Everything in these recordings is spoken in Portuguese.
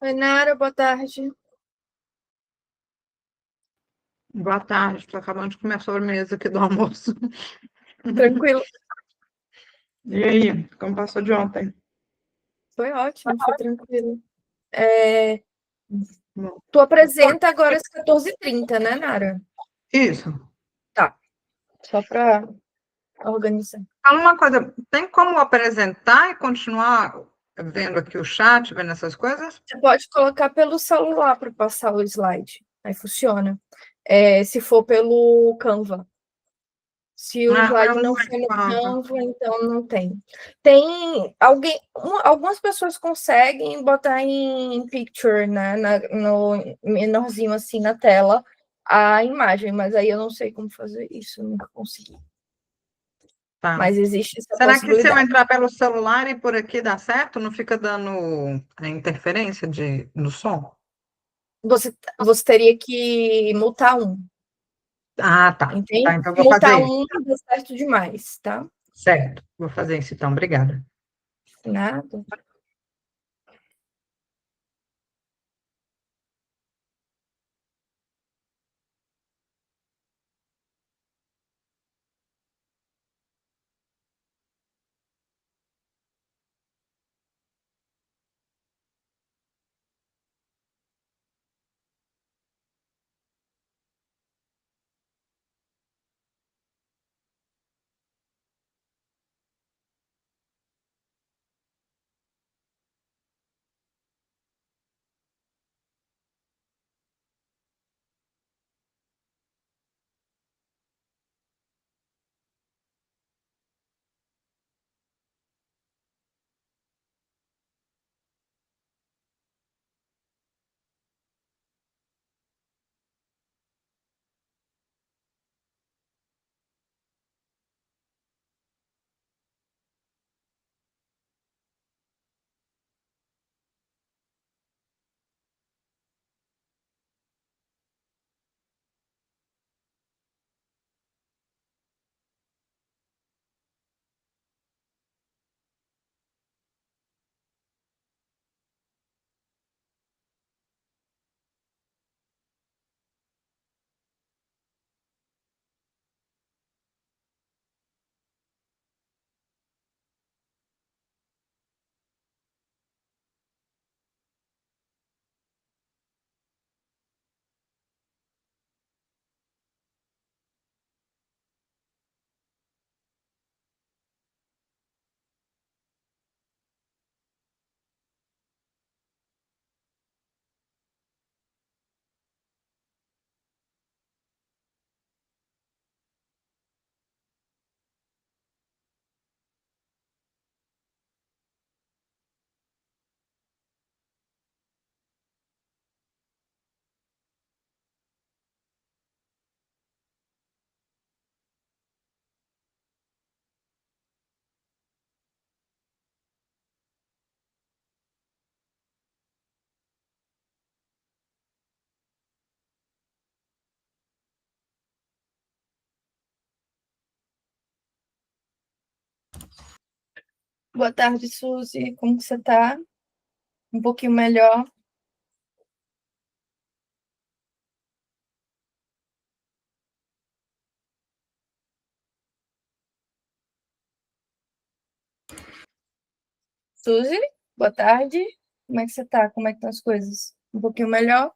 Oi, Nara, boa tarde. Boa tarde, estou acabando de comer a sobremesa aqui do almoço. Tranquilo? E aí, como passou de ontem? Foi ótimo, foi tranquilo. É, Bom, tu apresenta agora às 14h30, né, Nara? isso. Tá, só para organizar. Fala uma coisa, tem como apresentar e continuar vendo aqui o chat, vendo essas coisas? Você pode colocar pelo celular para passar o slide, aí funciona. Se for pelo Canva. Se o Ah, slide eu não não for no falo. Canva, então não tem. Tem alguém, algumas pessoas conseguem botar em picture, né, no menorzinho assim na tela a imagem, mas aí eu não sei como fazer isso, eu nunca consegui. Tá. Mas existe essa Será que se eu possibilidade. entrar pelo celular e por aqui dá certo? Não fica dando interferência no som? Você teria que mutar um, Ah, tá. Tá, entende? então eu Se vou mutar fazer isso. um, dá certo demais, tá? Certo, vou fazer isso então, obrigada. Nada. Boa tarde, Suzy. Como que você tá? Um pouquinho melhor? Suzy, boa tarde. Como é que você tá? Como é que estão as coisas? Um pouquinho melhor?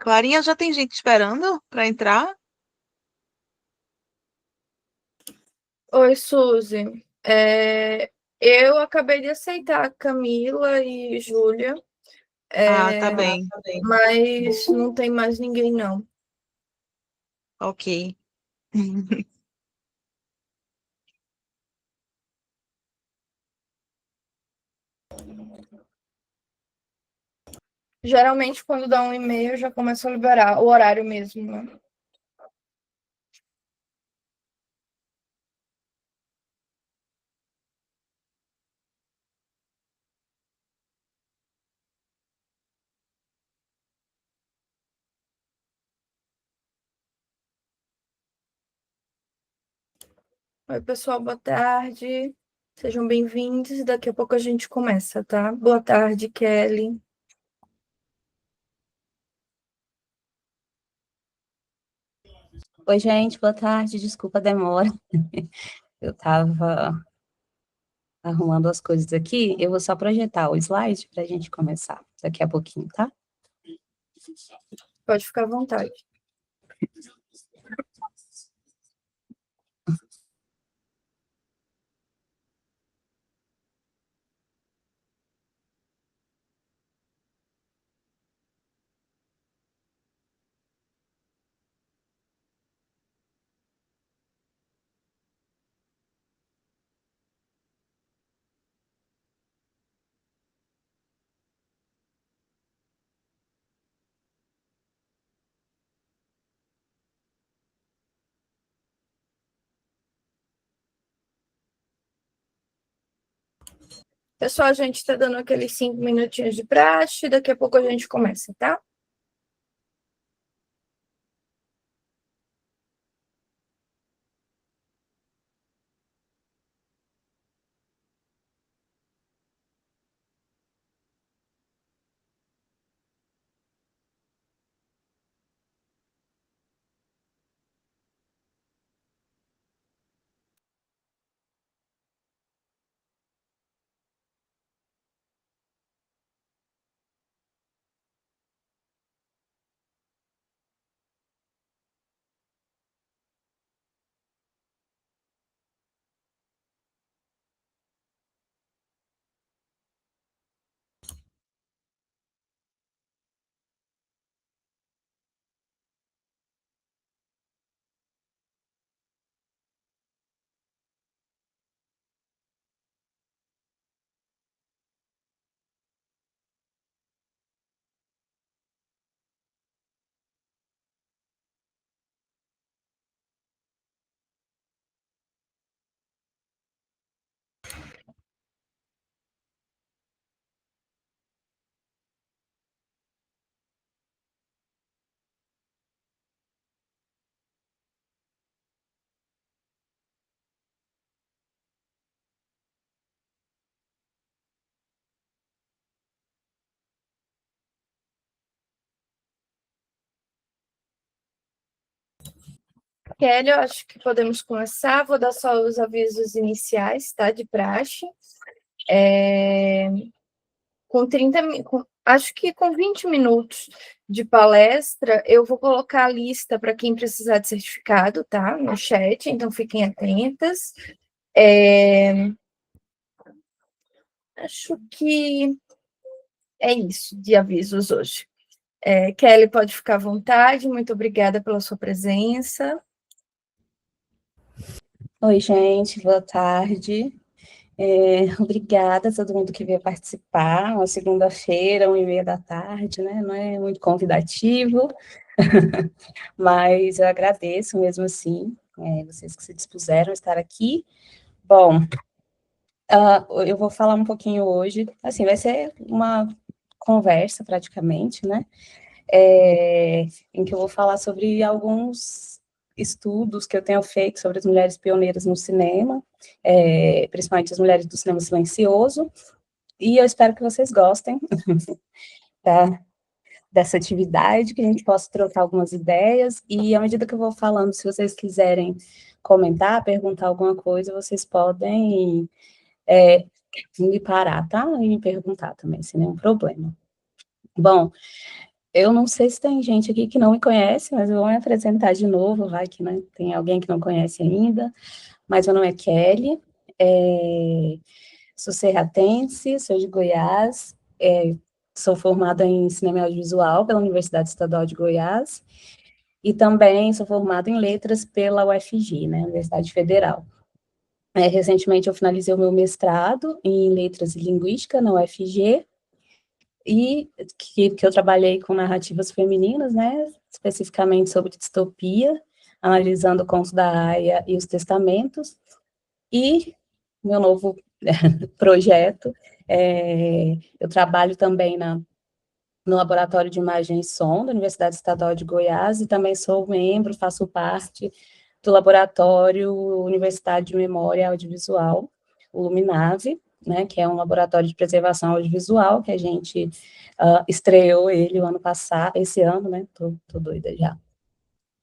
Clarinha, já tem gente esperando para entrar? Oi, Suzy. Eu acabei de aceitar Camila e Júlia, Ah, tá é, bem. mas não tem mais ninguém, não. Ok. Geralmente, quando dá um e-mail, eu já começo a liberar o horário mesmo, né? Oi, pessoal, boa tarde. Sejam bem-vindos. Daqui a pouco a gente começa, tá? Boa tarde, Kelly. Oi, gente, boa tarde, desculpa a demora. Eu estava arrumando as coisas aqui, eu vou só projetar o slide para a gente começar daqui a pouquinho, tá? Pode ficar à vontade. Pessoal, a gente está dando aqueles 5 minutinhos de praxe, daqui a pouco a gente começa, tá? Kelly, eu acho que podemos começar. Vou dar só os avisos iniciais, tá? De praxe. Com 30, acho que com 20 minutos de palestra, eu vou colocar a lista para quem precisar de certificado, tá? No chat, então fiquem atentas. Acho que é isso de avisos hoje. Kelly, pode ficar à vontade, muito obrigada pela sua presença. Oi, gente, boa tarde. Obrigada a todo mundo que veio participar. Uma segunda-feira, 1h30 da tarde, né? Não é muito convidativo, mas eu agradeço mesmo assim, vocês que se dispuseram a estar aqui. Bom, eu vou falar um pouquinho hoje, assim, vai ser uma conversa praticamente, né? Em que eu vou falar sobre alguns estudos que eu tenho feito sobre as mulheres pioneiras no cinema, principalmente as mulheres do cinema silencioso, e eu espero que vocês gostem tá, dessa atividade, que a gente possa trocar algumas ideias, e à medida que eu vou falando, se vocês quiserem comentar, perguntar alguma coisa, vocês podem me parar, tá? E me perguntar também, sem nenhum problema. Bom, Eu não sei se tem gente aqui que não me conhece, mas eu vou me apresentar de novo, vai que, né, tem alguém que não conhece ainda. Mas meu nome é Kelly, sou serratense, sou de Goiás, sou formada em cinema e audiovisual pela Universidade Estadual de Goiás, e também sou formada em letras pela UFG, né, Universidade Federal. Recentemente eu finalizei o meu mestrado em letras e linguística na UFG, e que eu trabalhei com narrativas femininas, né, especificamente sobre distopia, analisando o conto da Aya e os testamentos, e meu novo projeto, eu trabalho também no Laboratório de Imagem e Som da Universidade Estadual de Goiás, e também sou membro, faço parte do Laboratório Universitário de Memória Audiovisual, o Luminave, né, que é um laboratório de preservação audiovisual, que a gente estreou ele o ano passado, esse ano, né, tô doida já,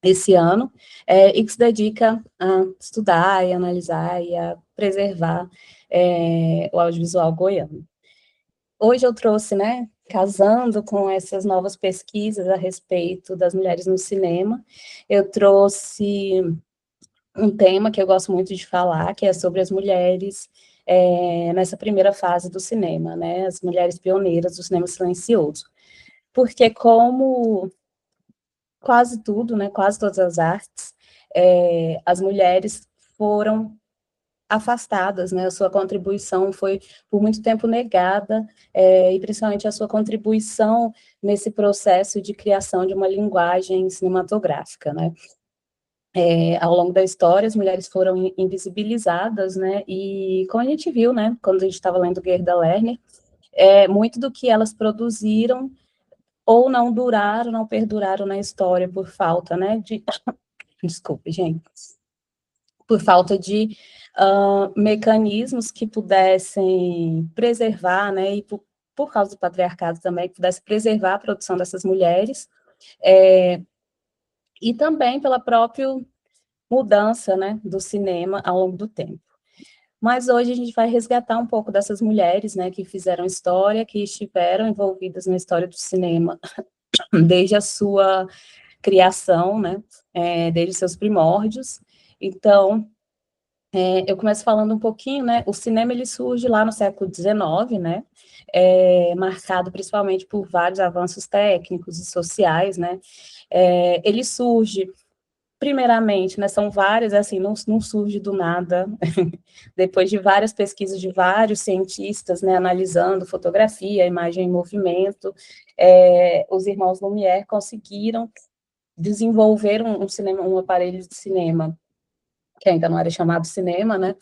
esse ano, e que se dedica a estudar e analisar e a preservar o audiovisual goiano. Hoje eu trouxe, né, casando com essas novas pesquisas a respeito das mulheres no cinema, eu trouxe um tema que eu gosto muito de falar, que é sobre as mulheres nessa primeira fase do cinema, né, as mulheres pioneiras do cinema silencioso. Porque como quase tudo, né, quase todas as artes, as mulheres foram afastadas, né, a sua contribuição foi por muito tempo negada, e principalmente a sua contribuição nesse processo de criação de uma linguagem cinematográfica, né. Ao longo da história, as mulheres foram invisibilizadas, né, e como a gente viu, né, quando a gente estava lendo Gerda Lerner, muito do que elas produziram ou não duraram, não perduraram na história por falta, né, de... Desculpe, gente. Por falta de mecanismos que pudessem preservar, né, e por causa do patriarcado também, que pudesse preservar a produção dessas mulheres, e também pela própria mudança, né, do cinema ao longo do tempo. Mas hoje a gente vai resgatar um pouco dessas mulheres, né, que fizeram história, que estiveram envolvidas na história do cinema desde a sua criação, né, desde seus primórdios. Então, eu começo falando um pouquinho, né, o cinema ele surge lá no século XIX, né, marcado principalmente por vários avanços técnicos e sociais, né, ele surge primeiramente, né, são várias, assim, não surge do nada, depois de várias pesquisas de vários cientistas, né, analisando fotografia, imagem em movimento, os irmãos Lumière conseguiram desenvolver um cinema, um aparelho de cinema, que ainda não era chamado cinema, né,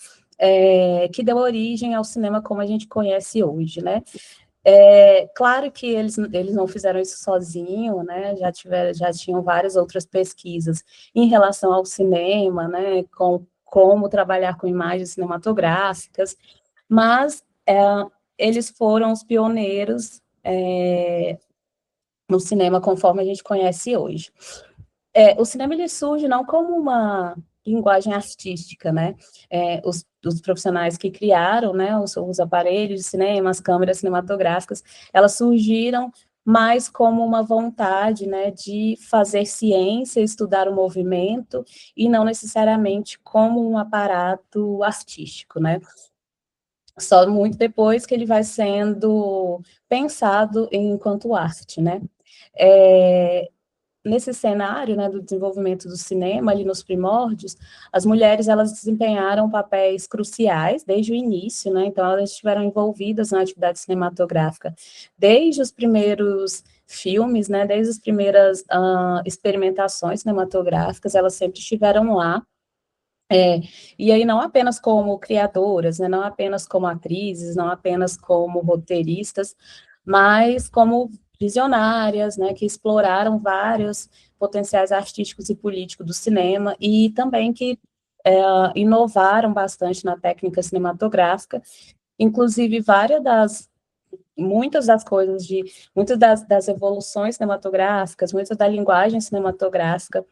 que deu origem ao cinema como a gente conhece hoje, né. Claro que eles não fizeram isso sozinho, né, já tinham várias outras pesquisas em relação ao cinema, né, com como trabalhar com imagens cinematográficas, mas eles foram os pioneiros no cinema conforme a gente conhece hoje. O cinema ele surge não como uma linguagem artística, né? Os profissionais que criaram, né, os aparelhos de cinema, as câmeras cinematográficas, elas surgiram mais como uma vontade, né, de fazer ciência, estudar o movimento, e não necessariamente como um aparato artístico, né? Só muito depois que ele vai sendo pensado enquanto arte, né? Nesse cenário, né, do desenvolvimento do cinema, ali nos primórdios, as mulheres, elas desempenharam papéis cruciais desde o início, né, então elas estiveram envolvidas na atividade cinematográfica desde os primeiros filmes, né, desde as primeiras experimentações cinematográficas, elas sempre estiveram lá, e aí não apenas como criadoras, né, não apenas como atrizes, não apenas como roteiristas, mas como visionárias, né, que exploraram vários potenciais artísticos e políticos do cinema, e também que inovaram bastante na técnica cinematográfica, inclusive muitas das evoluções cinematográficas, muitas da linguagem cinematográfica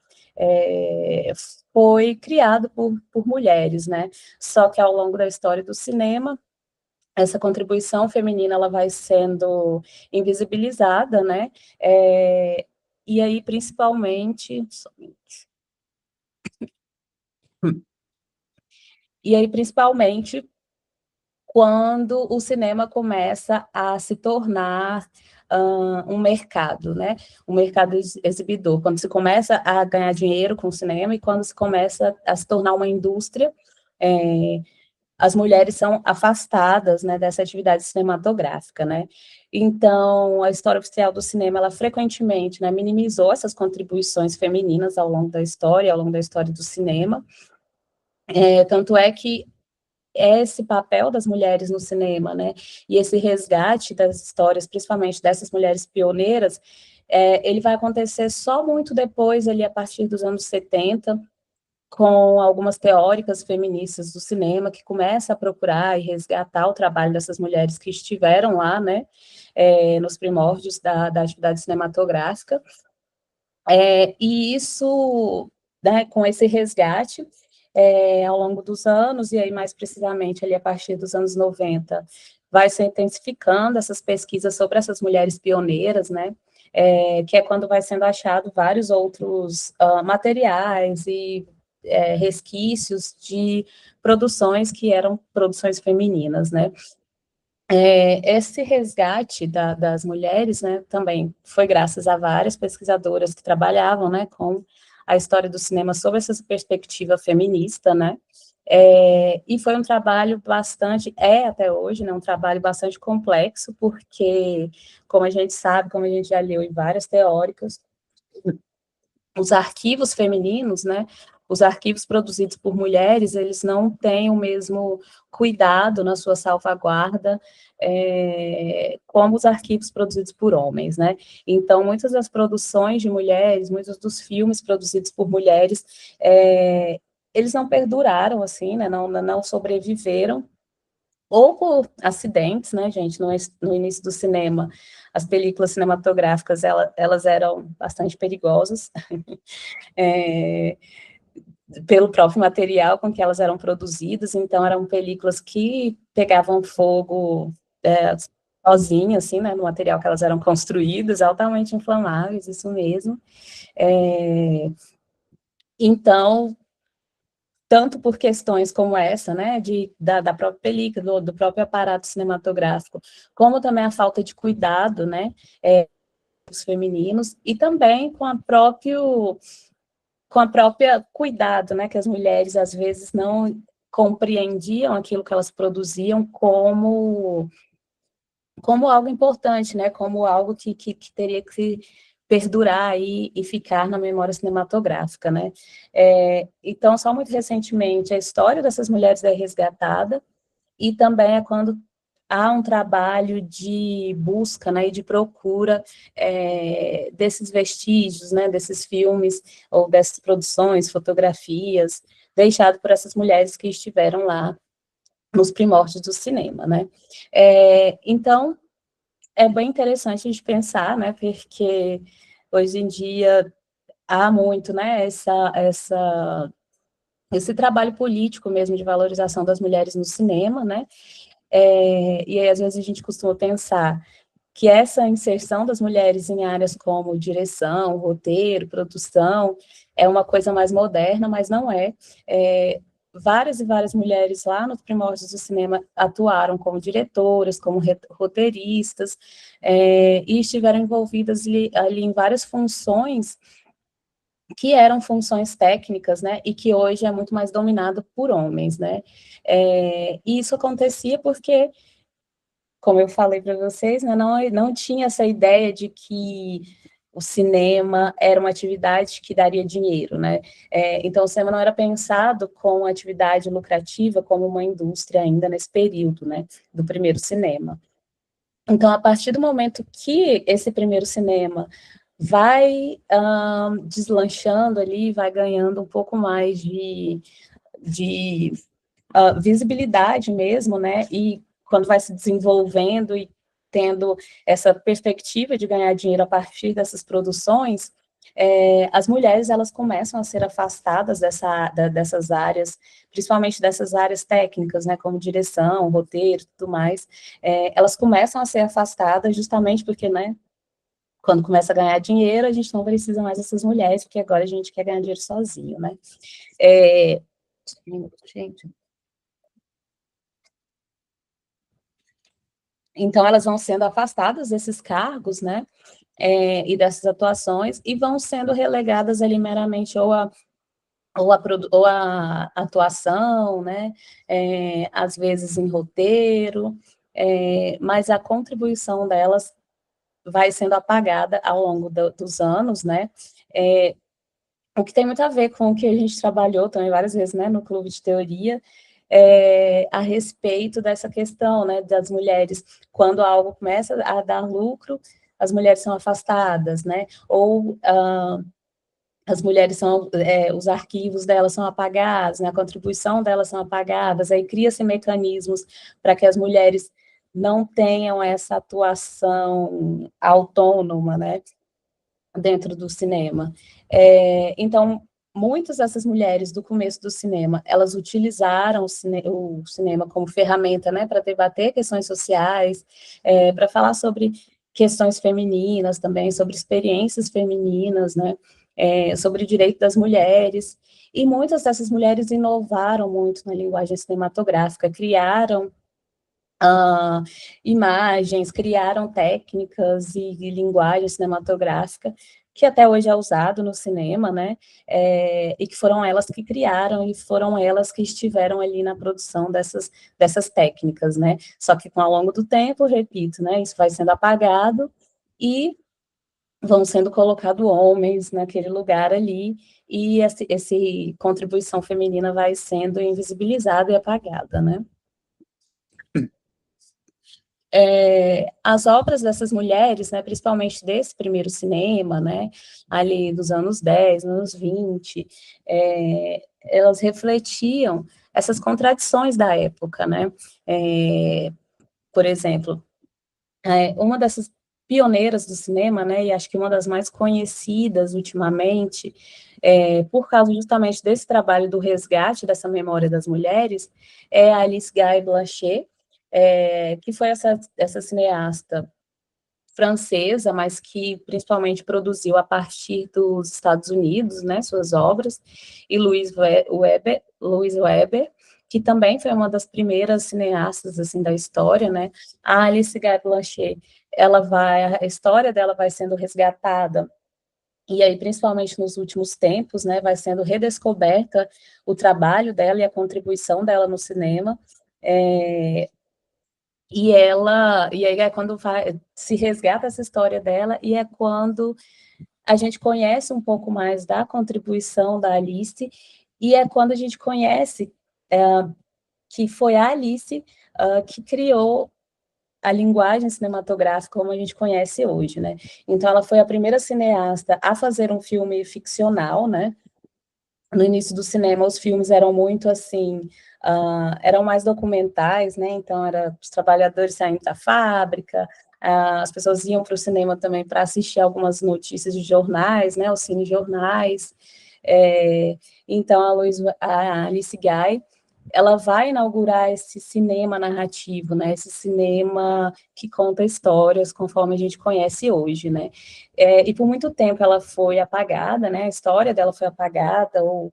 foi criado por mulheres, né, só que ao longo da história do cinema, essa contribuição feminina ela vai sendo invisibilizada, né? E aí, principalmente, quando o cinema começa a se tornar um mercado, né? Um mercado exibidor, quando se começa a ganhar dinheiro com o cinema e quando se começa a se tornar uma indústria, as mulheres são afastadas, né, dessa atividade cinematográfica, né? Então, a história oficial do cinema, ela frequentemente, né, minimizou essas contribuições femininas ao longo da história do cinema, tanto é que esse papel das mulheres no cinema, né, e esse resgate das histórias, principalmente dessas mulheres pioneiras, ele vai acontecer só muito depois, ali, a partir dos anos 70, com algumas teóricas feministas do cinema, que começam a procurar e resgatar o trabalho dessas mulheres que estiveram lá, né, nos primórdios da atividade cinematográfica, e isso, né, com esse resgate, ao longo dos anos, e aí mais precisamente ali a partir dos anos 90, vai se intensificando essas pesquisas sobre essas mulheres pioneiras, né, que é quando vai sendo achado vários outros materiais e resquícios de produções que eram produções femininas, né. Esse resgate das mulheres, né, também foi graças a várias pesquisadoras que trabalhavam, né, com a história do cinema sob essa perspectiva feminista, né, e foi um trabalho bastante, até hoje, né, um trabalho bastante complexo, porque, como a gente sabe, como a gente já leu em várias teóricas, os arquivos femininos, né, os arquivos produzidos por mulheres, eles não têm o mesmo cuidado na sua salvaguarda como os arquivos produzidos por homens, né? Então, muitas das produções de mulheres, muitos dos filmes produzidos por mulheres, eles não perduraram, assim, né, não sobreviveram, ou por acidentes, né, gente, no início do cinema, as películas cinematográficas, elas eram bastante perigosas, pelo próprio material com que elas eram produzidas, então eram películas que pegavam fogo sozinhas, assim, né, no material que elas eram construídas, altamente inflamáveis, isso mesmo. Então, tanto por questões como essa, né, da própria película, do próprio aparato cinematográfico, como também a falta de cuidado, né, dos femininos, e também com a própria cuidado, né, que as mulheres às vezes não compreendiam aquilo que elas produziam como algo importante, né, como algo que teria que perdurar e ficar na memória cinematográfica, né. Então, só muito recentemente, a história dessas mulheres é resgatada, e também é quando há um trabalho de busca, né, e de procura desses vestígios, né, desses filmes, ou dessas produções, fotografias, deixado por essas mulheres que estiveram lá nos primórdios do cinema, né. Então, é bem interessante a gente pensar, né, porque hoje em dia há muito, né, esse trabalho político mesmo de valorização das mulheres no cinema, né, e aí às vezes a gente costuma pensar que essa inserção das mulheres em áreas como direção, roteiro, produção, é uma coisa mais moderna, mas não é. Várias e várias mulheres lá nos primórdios do cinema atuaram como diretoras, como roteiristas, e estiveram envolvidas ali em várias funções que eram funções técnicas, né, e que hoje é muito mais dominado por homens, né. E isso acontecia porque, como eu falei para vocês, né, não tinha essa ideia de que o cinema era uma atividade que daria dinheiro, né, então o cinema não era pensado como atividade lucrativa, como uma indústria ainda nesse período, né, do primeiro cinema. Então, a partir do momento que esse primeiro cinema vai deslanchando ali, vai ganhando um pouco mais de visibilidade mesmo, né, e quando vai se desenvolvendo e tendo essa perspectiva de ganhar dinheiro a partir dessas produções, as mulheres, elas começam a ser afastadas dessas áreas, principalmente dessas áreas técnicas, né, como direção, roteiro, tudo mais, elas começam a ser afastadas justamente porque, né, quando começa a ganhar dinheiro, a gente não precisa mais dessas mulheres, porque agora a gente quer ganhar dinheiro sozinho, né. Gente. Então, elas vão sendo afastadas desses cargos, né, e dessas atuações, e vão sendo relegadas ali meramente ou a atuação, né, às vezes em roteiro, mas a contribuição delas vai sendo apagada ao longo dos anos, né, o que tem muito a ver com o que a gente trabalhou também várias vezes, né, no Clube de Teoria, a respeito dessa questão, né, das mulheres, quando algo começa a dar lucro, as mulheres são afastadas, né, ou as mulheres são, os arquivos delas são apagados, né, a contribuição delas são apagadas, aí cria-se mecanismos para que as mulheres não tenham essa atuação autônoma, né, dentro do cinema. Então, muitas dessas mulheres do começo do cinema, elas utilizaram o cinema como ferramenta, né, para debater questões sociais, para falar sobre questões femininas também, sobre experiências femininas, né, sobre o direito das mulheres, e muitas dessas mulheres inovaram muito na linguagem cinematográfica, criaram imagens, criaram técnicas e linguagem cinematográfica que até hoje é usado no cinema, né, e que foram elas que criaram e foram elas que estiveram ali na produção dessas técnicas, né, só que ao longo do tempo, repito, né, isso vai sendo apagado e vão sendo colocados homens naquele lugar ali, e essa contribuição feminina vai sendo invisibilizada e apagada, né. As obras dessas mulheres, né, principalmente desse primeiro cinema, né, ali dos anos 10, anos 20, elas refletiam essas contradições da época, né, por exemplo, uma dessas pioneiras do cinema, né, e acho que uma das mais conhecidas ultimamente, por causa justamente desse trabalho do resgate dessa memória das mulheres, é a Alice Guy Blaché, que foi essa cineasta francesa, mas que principalmente produziu a partir dos Estados Unidos, né, suas obras, e Louise Weber, que também foi uma das primeiras cineastas, assim, da história, né, a Alice Guy Blaché, a história dela vai sendo resgatada, e aí, principalmente nos últimos tempos, né, vai sendo redescoberta o trabalho dela e a contribuição dela no cinema, e aí é quando se resgata essa história dela, e é quando a gente conhece um pouco mais da contribuição da Alice, e é quando a gente conhece que foi a Alice que criou a linguagem cinematográfica como a gente conhece hoje, né? Então, ela foi a primeira cineasta a fazer um filme ficcional, né? No início do cinema, os filmes eram muito, assim, eram mais documentais, né, então os trabalhadores saindo da fábrica, as pessoas iam para o cinema também para assistir algumas notícias de jornais, né, os cinejornais, então a Alice Guy, ela vai inaugurar esse cinema narrativo, né, esse cinema que conta histórias conforme a gente conhece hoje, né, e por muito tempo ela foi apagada, né, a história dela foi apagada, ou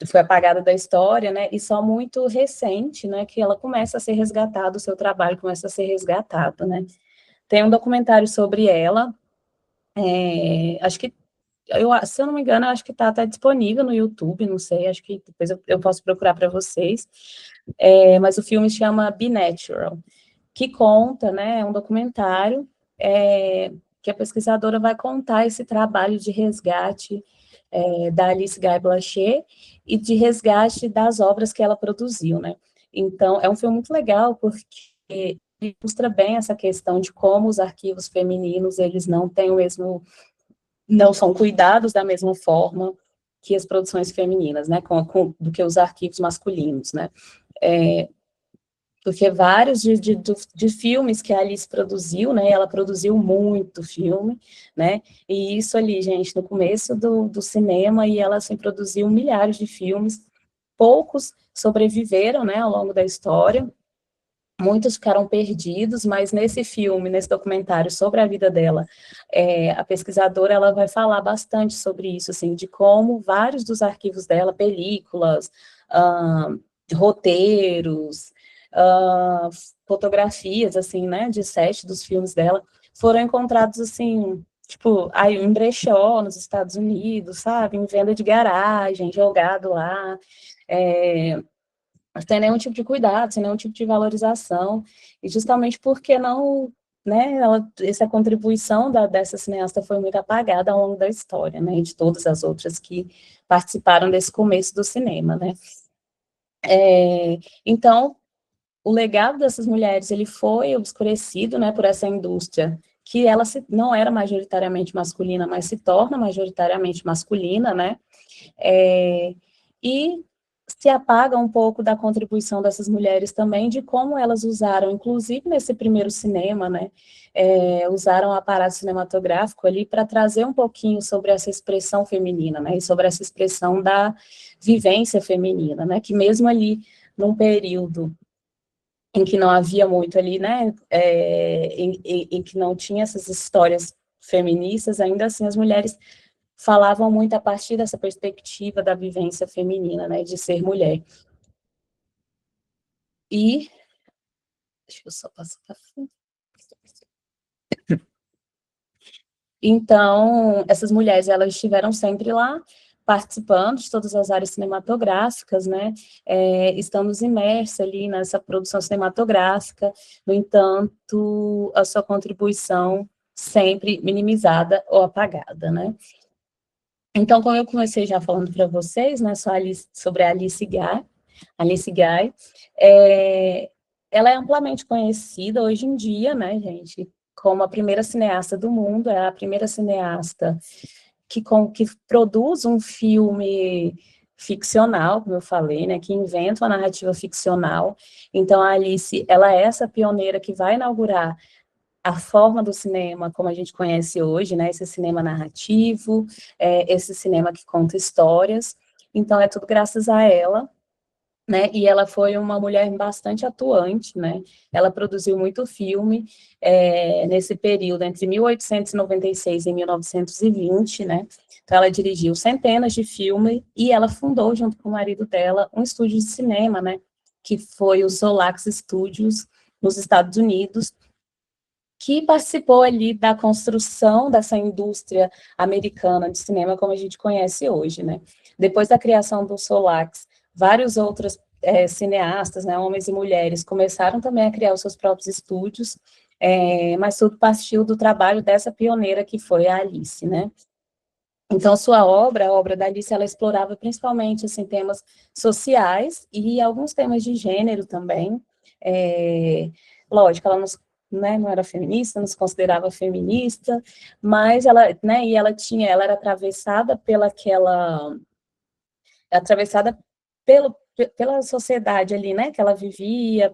foi apagada da história, né, e só muito recente, né, que ela começa a ser resgatada, o seu trabalho começa a ser resgatado, né. Tem um documentário sobre ela, acho que, se eu não me engano, acho que está até disponível no YouTube, não sei, acho que depois eu posso procurar para vocês, mas o filme se chama Be Natural, que conta, né, é um documentário, que a pesquisadora vai contar esse trabalho de resgate da Alice Guy Blaché e de resgate das obras que ela produziu, né? Então, é um filme muito legal porque ilustra bem essa questão de como os arquivos femininos, eles não têm não são cuidados da mesma forma que as produções femininas, né? Do que os arquivos masculinos, né? porque vários de filmes que a Alice produziu, né, ela produziu muito filme, né, e isso ali, gente, no começo do cinema, e ela, assim, produziu milhares de filmes, poucos sobreviveram, né, ao longo da história, muitos ficaram perdidos, mas nesse filme, nesse documentário sobre a vida dela, a pesquisadora, ela vai falar bastante sobre isso, assim, de como vários dos arquivos dela, películas, roteiros, ah, fotografias, assim, né, de set dos filmes dela, foram encontrados, assim, tipo, aí em brechó nos Estados Unidos, sabe, em venda de garagem, jogado lá, sem nenhum tipo de cuidado, sem nenhum tipo de valorização, e justamente porque não, né, essa contribuição dessa cineasta foi muito apagada ao longo da história, né, e de todas as outras que participaram desse começo do cinema, né. Então, o legado dessas mulheres, ele foi obscurecido, né, por essa indústria, que ela não era majoritariamente masculina, mas se torna majoritariamente masculina, né, e se apaga um pouco da contribuição dessas mulheres também, de como elas usaram, inclusive nesse primeiro cinema, né, usaram o aparato cinematográfico ali para trazer um pouquinho sobre essa expressão feminina, né, e sobre essa expressão da vivência feminina, né, que mesmo ali num período em que não havia muito ali, né, em que não tinha essas histórias feministas, ainda assim as mulheres falavam muito a partir dessa perspectiva da vivência feminina, né, de ser mulher. E, deixa eu só passar para frente. Então, essas mulheres, elas estiveram sempre lá, participando de todas as áreas cinematográficas, né, estamos imersas ali nessa produção cinematográfica, no entanto, a sua contribuição sempre minimizada ou apagada, né. Então, como eu comecei já falando para vocês, né, sobre a Alice Guy, ela é amplamente conhecida hoje em dia, né, gente, como a primeira cineasta do mundo, é a primeira cineasta que produz um filme ficcional, como eu falei, né, que inventa uma narrativa ficcional. Então, a Alice, ela é essa pioneira que vai inaugurar a forma do cinema como a gente conhece hoje, né, esse cinema narrativo, esse cinema que conta histórias. Então, é tudo graças a ela, né, e ela foi uma mulher bastante atuante, né, ela produziu muito filme, nesse período, entre 1896 e 1920, né, então ela dirigiu centenas de filmes, e ela fundou, junto com o marido dela, um estúdio de cinema, né, que foi o Solax Studios, nos Estados Unidos, que participou ali da construção dessa indústria americana de cinema como a gente conhece hoje, né. Depois da criação do Solax, vários outros cineastas, né, homens e mulheres, começaram também a criar os seus próprios estúdios, mas tudo partiu do trabalho dessa pioneira que foi a Alice, né. Então, a obra da Alice, ela explorava principalmente, assim, temas sociais e alguns temas de gênero também. Lógico, ela não era feminista, não se considerava feminista, mas ela, né, e ela era atravessada pela sociedade ali, né, que ela vivia,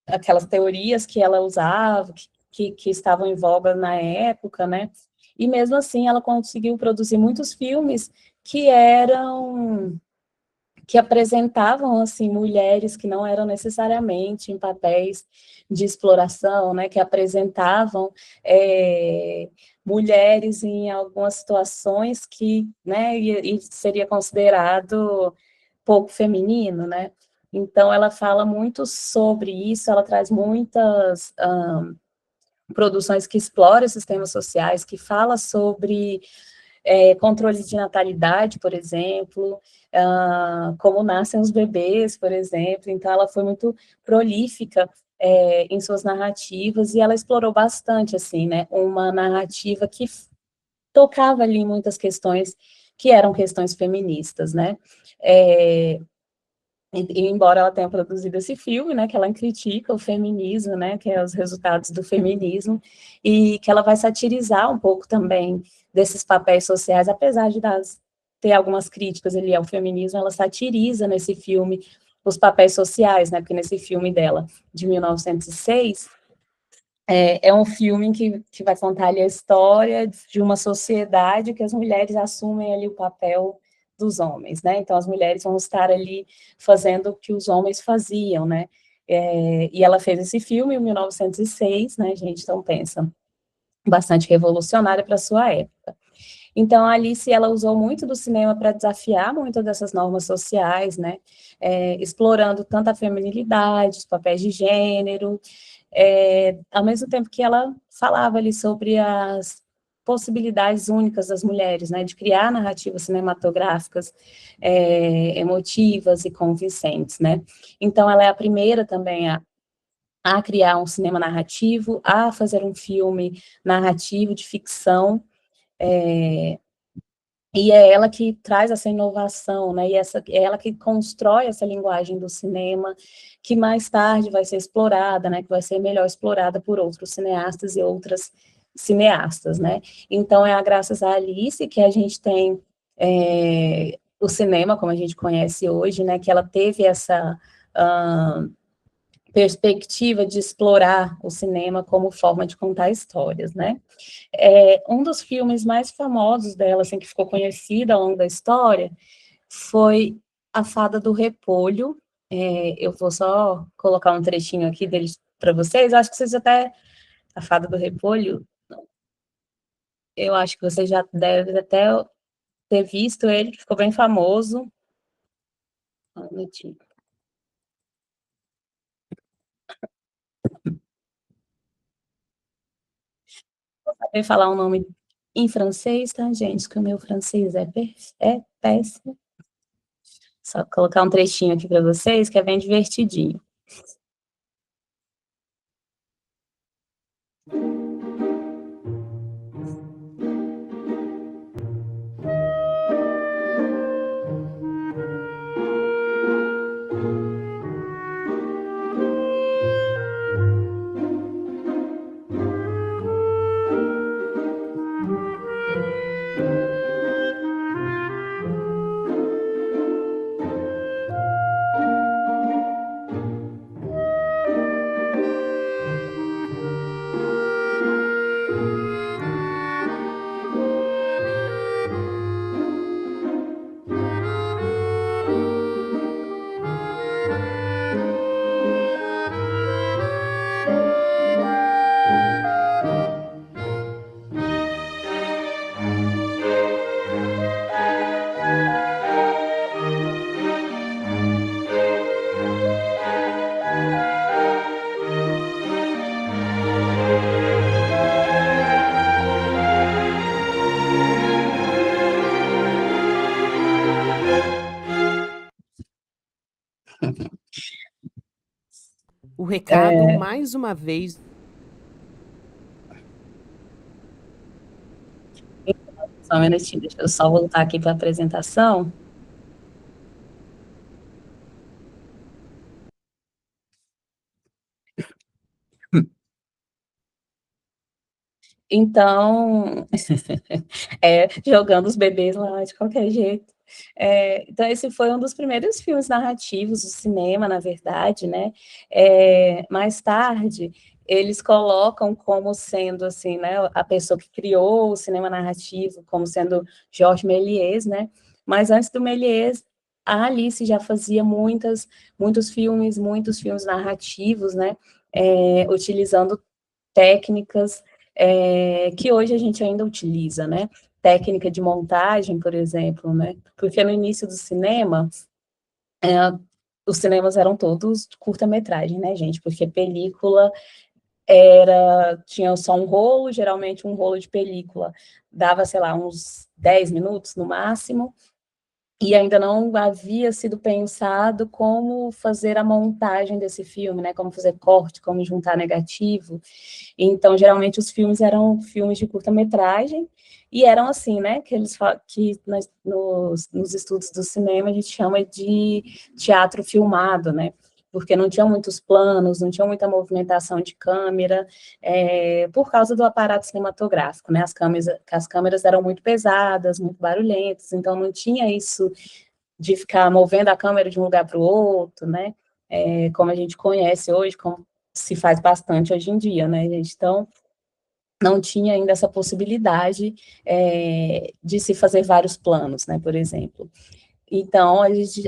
aquelas teorias que ela usava, que estavam em voga na época, né, e mesmo assim ela conseguiu produzir muitos filmes que apresentavam, assim, mulheres que não eram necessariamente em papéis de exploração, né, que apresentavam mulheres em algumas situações que, né, e seria considerado pouco feminino, né. Então, ela fala muito sobre isso, ela traz muitas produções que exploram esses temas sociais, que fala sobre controle de natalidade, por exemplo, como nascem os bebês, por exemplo. Então, ela foi muito prolífica em suas narrativas, e ela explorou bastante, assim, né, uma narrativa que tocava ali em muitas questões que eram questões feministas, né. E embora ela tenha produzido esse filme, né, que ela critica o feminismo, né, que é os resultados do feminismo, e que ela vai satirizar um pouco também desses papéis sociais, apesar de ter algumas críticas ali ao feminismo, ela satiriza nesse filme os papéis sociais, né? Porque nesse filme dela, de 1906, é um filme que vai contar ali a história de uma sociedade que as mulheres assumem ali o papel dos homens, né? Então, as mulheres vão estar ali fazendo o que os homens faziam, né? E ela fez esse filme em 1906, né, gente? Então, pensa, bastante revolucionária para a sua época. Então, a Alice, ela usou muito do cinema para desafiar muitas dessas normas sociais, né? Explorando tanto a feminilidade, os papéis de gênero, ao mesmo tempo que ela falava ali sobre as possibilidades únicas das mulheres, né, de criar narrativas cinematográficas emotivas e convincentes, né. Então, ela é a primeira também a criar um cinema narrativo, a fazer um filme narrativo de ficção, e é ela que traz essa inovação, né, e é ela que constrói essa linguagem do cinema, que mais tarde vai ser explorada, né, que vai ser melhor explorada por outros cineastas e outras cineastas, né. Então, graças a Alice que a gente tem o cinema, como a gente conhece hoje, né, que ela teve essa perspectiva de explorar o cinema como forma de contar histórias, né. Um dos filmes mais famosos dela, assim, que ficou conhecido ao longo da história, foi A Fada do Repolho. Eu vou só colocar um trechinho aqui dele para vocês, acho que vocês até... A Fada do Repolho, eu acho que vocês já devem até ter visto ele, que ficou bem famoso. Um minutinho. Vou saber falar um nome em francês, tá, gente? Que o meu francês é péssimo. Só colocar um trechinho aqui para vocês, que é bem divertidinho. O recado, mais uma vez. Só um minutinho, deixa eu só voltar aqui para a apresentação. Então, jogando os bebês lá de qualquer jeito. Então, esse foi um dos primeiros filmes narrativos do cinema, na verdade, né? Mais tarde, eles colocam como sendo, assim, né, a pessoa que criou o cinema narrativo, como sendo Georges Méliès, né? Mas antes do Méliès, a Alice já fazia muitos filmes narrativos, né? Utilizando técnicas que hoje a gente ainda utiliza, né? Técnica de montagem, por exemplo, né? Porque no início do cinema, os cinemas eram todos curta-metragem, né, gente? Porque película tinha só um rolo, geralmente um rolo de película dava, sei lá, uns 10 minutos no máximo, e ainda não havia sido pensado como fazer a montagem desse filme, né? Como fazer corte, como juntar negativo. Então, geralmente, os filmes eram filmes de curta-metragem, e eram assim, né? Que nos estudos do cinema a gente chama de teatro filmado, né? Porque não tinha muitos planos, não tinha muita movimentação de câmera, por causa do aparato cinematográfico, né? As câmeras eram muito pesadas, muito barulhentas, então não tinha isso de ficar movendo a câmera de um lugar para o outro, né? Como a gente conhece hoje, como se faz bastante hoje em dia, né, gente? Então, não tinha ainda essa possibilidade de se fazer vários planos, né, por exemplo. Então,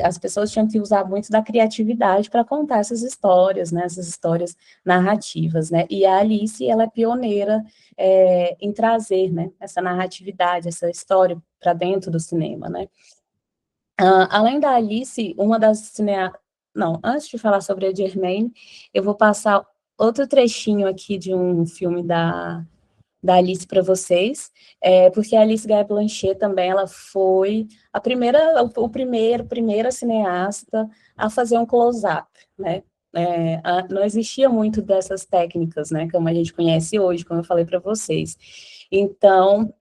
as pessoas tinham que usar muito da criatividade para contar essas histórias, né, essas histórias narrativas, né, e a Alice, ela é pioneira em trazer, né, essa narratividade, essa história para dentro do cinema, né. Além da Alice, uma das cineastas... Não, antes de falar sobre a Germaine, eu vou passar outro trechinho aqui de um filme da Alice para vocês, porque a Alice Guy Blanchet também, ela foi a primeira cineasta a fazer um close-up, né? Não existia muito dessas técnicas, né, como a gente conhece hoje, como eu falei para vocês. Então,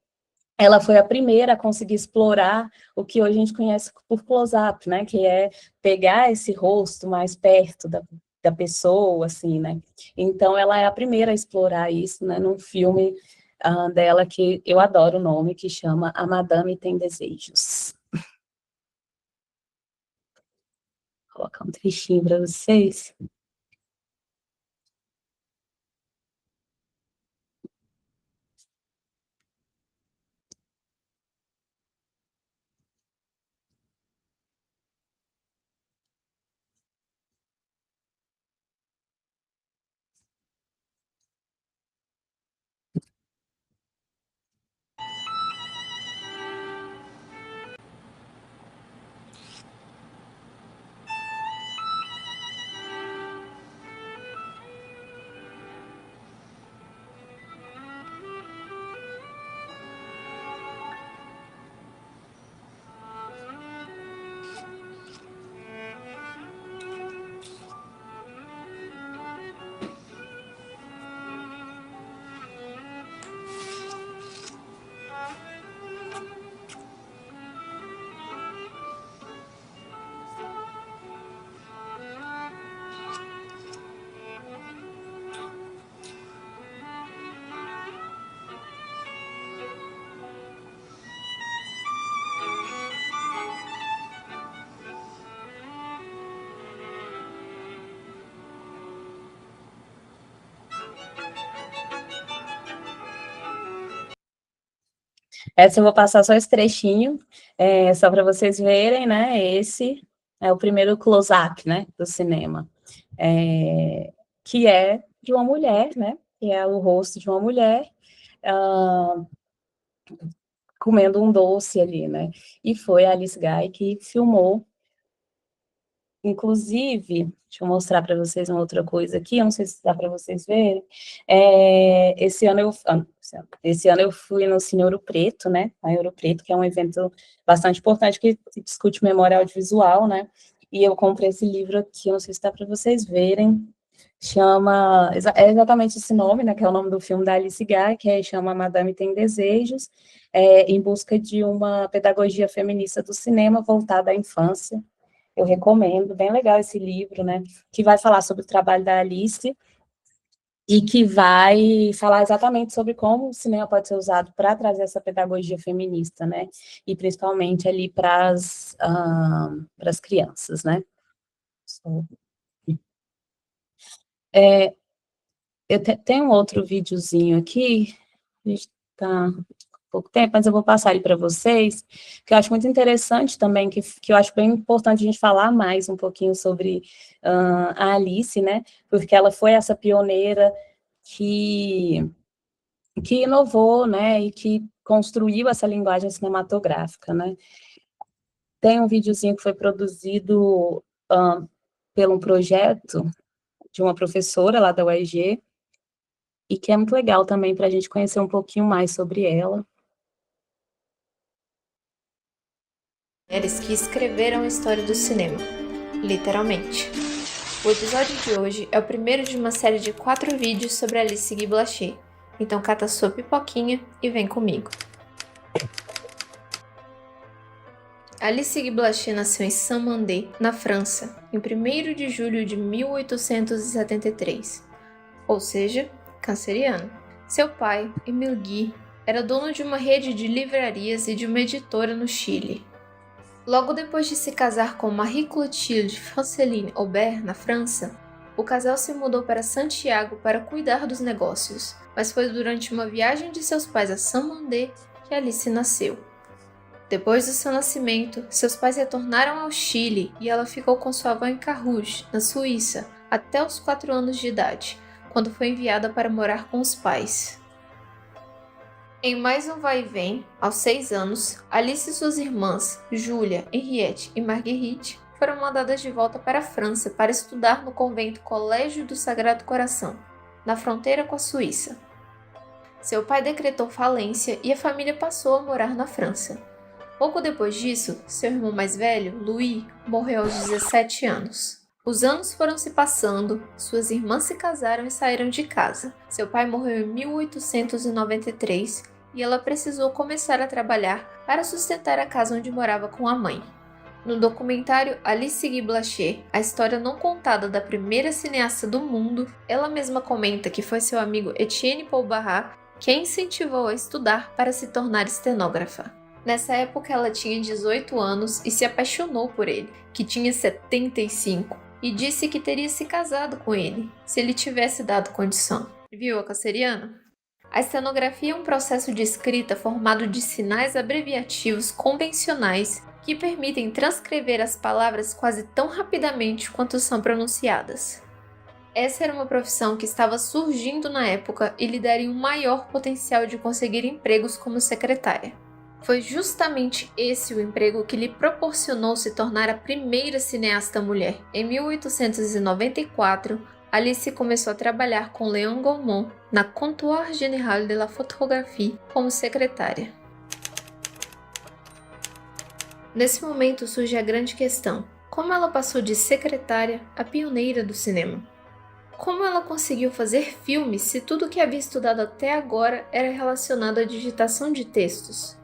ela foi a primeira a conseguir explorar o que hoje a gente conhece por close-up, né, que é pegar esse rosto mais perto da pessoa, assim, né. Então, ela é a primeira a explorar isso, né, num filme dela que eu adoro o nome, que chama A Madame Tem Desejos. Vou colocar um trechinho para vocês. Essa eu vou passar só esse trechinho, só para vocês verem, né? Esse é o primeiro close-up, né, do cinema, que é de uma mulher, né? Que é o rosto de uma mulher comendo um doce ali, né? E foi a Alice Guy que filmou. Inclusive, deixa eu mostrar para vocês uma outra coisa aqui, eu não sei se dá para vocês verem. Esse ano eu fui no Cine Ouro Preto, né? A Ouro Preto, que é um evento bastante importante que discute memória audiovisual, né? E eu comprei esse livro aqui, eu não sei se dá para vocês verem. É exatamente esse nome, né? Que é o nome do filme da Alice Guy, que chama Madame Tem Desejos, em busca de uma pedagogia feminista do cinema voltada à infância. Eu recomendo, bem legal esse livro, né, que vai falar sobre o trabalho da Alice e que vai falar exatamente sobre como o cinema pode ser usado para trazer essa pedagogia feminista, né, e principalmente ali para as crianças, né. Eu tenho um outro videozinho aqui, a gente está pouco tempo, mas eu vou passar ele para vocês, que eu acho muito interessante também, que eu acho bem importante a gente falar mais um pouquinho sobre a Alice, né, porque ela foi essa pioneira que inovou, né, e que construiu essa linguagem cinematográfica, né. Tem um videozinho que foi produzido por um projeto de uma professora lá da UEG, e que é muito legal também para a gente conhecer um pouquinho mais sobre ela. Mulheres que escreveram a história do cinema, literalmente. O episódio de hoje é o primeiro de uma série de 4 vídeos sobre Alice Guy Blanchet, então cata sua pipoquinha e vem comigo. Alice Guy Blanchet nasceu em Saint-Mandé, na França, em 1º de julho de 1873, ou seja, canceriano. Seu pai, Émile Guy, era dono de uma rede de livrarias e de uma editora no Chile. Logo depois de se casar com Marie-Clotilde Franceline Aubert, na França, o casal se mudou para Santiago para cuidar dos negócios, mas foi durante uma viagem de seus pais a Saint-Mandé que Alice nasceu. Depois do seu nascimento, seus pais retornaram ao Chile e ela ficou com sua avó em Carrouge, na Suíça, até os 4 anos de idade, quando foi enviada para morar com os pais. Em mais um vai e vem, aos 6 anos, Alice e suas irmãs, Júlia, Henriette e Marguerite, foram mandadas de volta para a França para estudar no convento Colégio do Sagrado Coração, na fronteira com a Suíça. Seu pai decretou falência e a família passou a morar na França. Pouco depois disso, seu irmão mais velho, Louis, morreu aos 17 anos. Os anos foram se passando, suas irmãs se casaram e saíram de casa. Seu pai morreu em 1893 e ela precisou começar a trabalhar para sustentar a casa onde morava com a mãe. No documentário Alice Guy Blaché, a história não contada da primeira cineasta do mundo, ela mesma comenta que foi seu amigo Etienne Paul Barras que a incentivou a estudar para se tornar estenógrafa. Nessa época ela tinha 18 anos e se apaixonou por ele, que tinha 75, e disse que teria se casado com ele, se ele tivesse dado condição. Viu a canceriana? A estenografia é um processo de escrita formado de sinais abreviativos convencionais que permitem transcrever as palavras quase tão rapidamente quanto são pronunciadas. Essa era uma profissão que estava surgindo na época e lhe daria um maior potencial de conseguir empregos como secretária. Foi justamente esse o emprego que lhe proporcionou se tornar a primeira cineasta mulher. Em 1894, Alice começou a trabalhar com Léon Gaumont na Comptoir Général de la Photographie como secretária. Nesse momento surge a grande questão: como ela passou de secretária a pioneira do cinema? Como ela conseguiu fazer filmes se tudo que havia estudado até agora era relacionado à digitação de textos?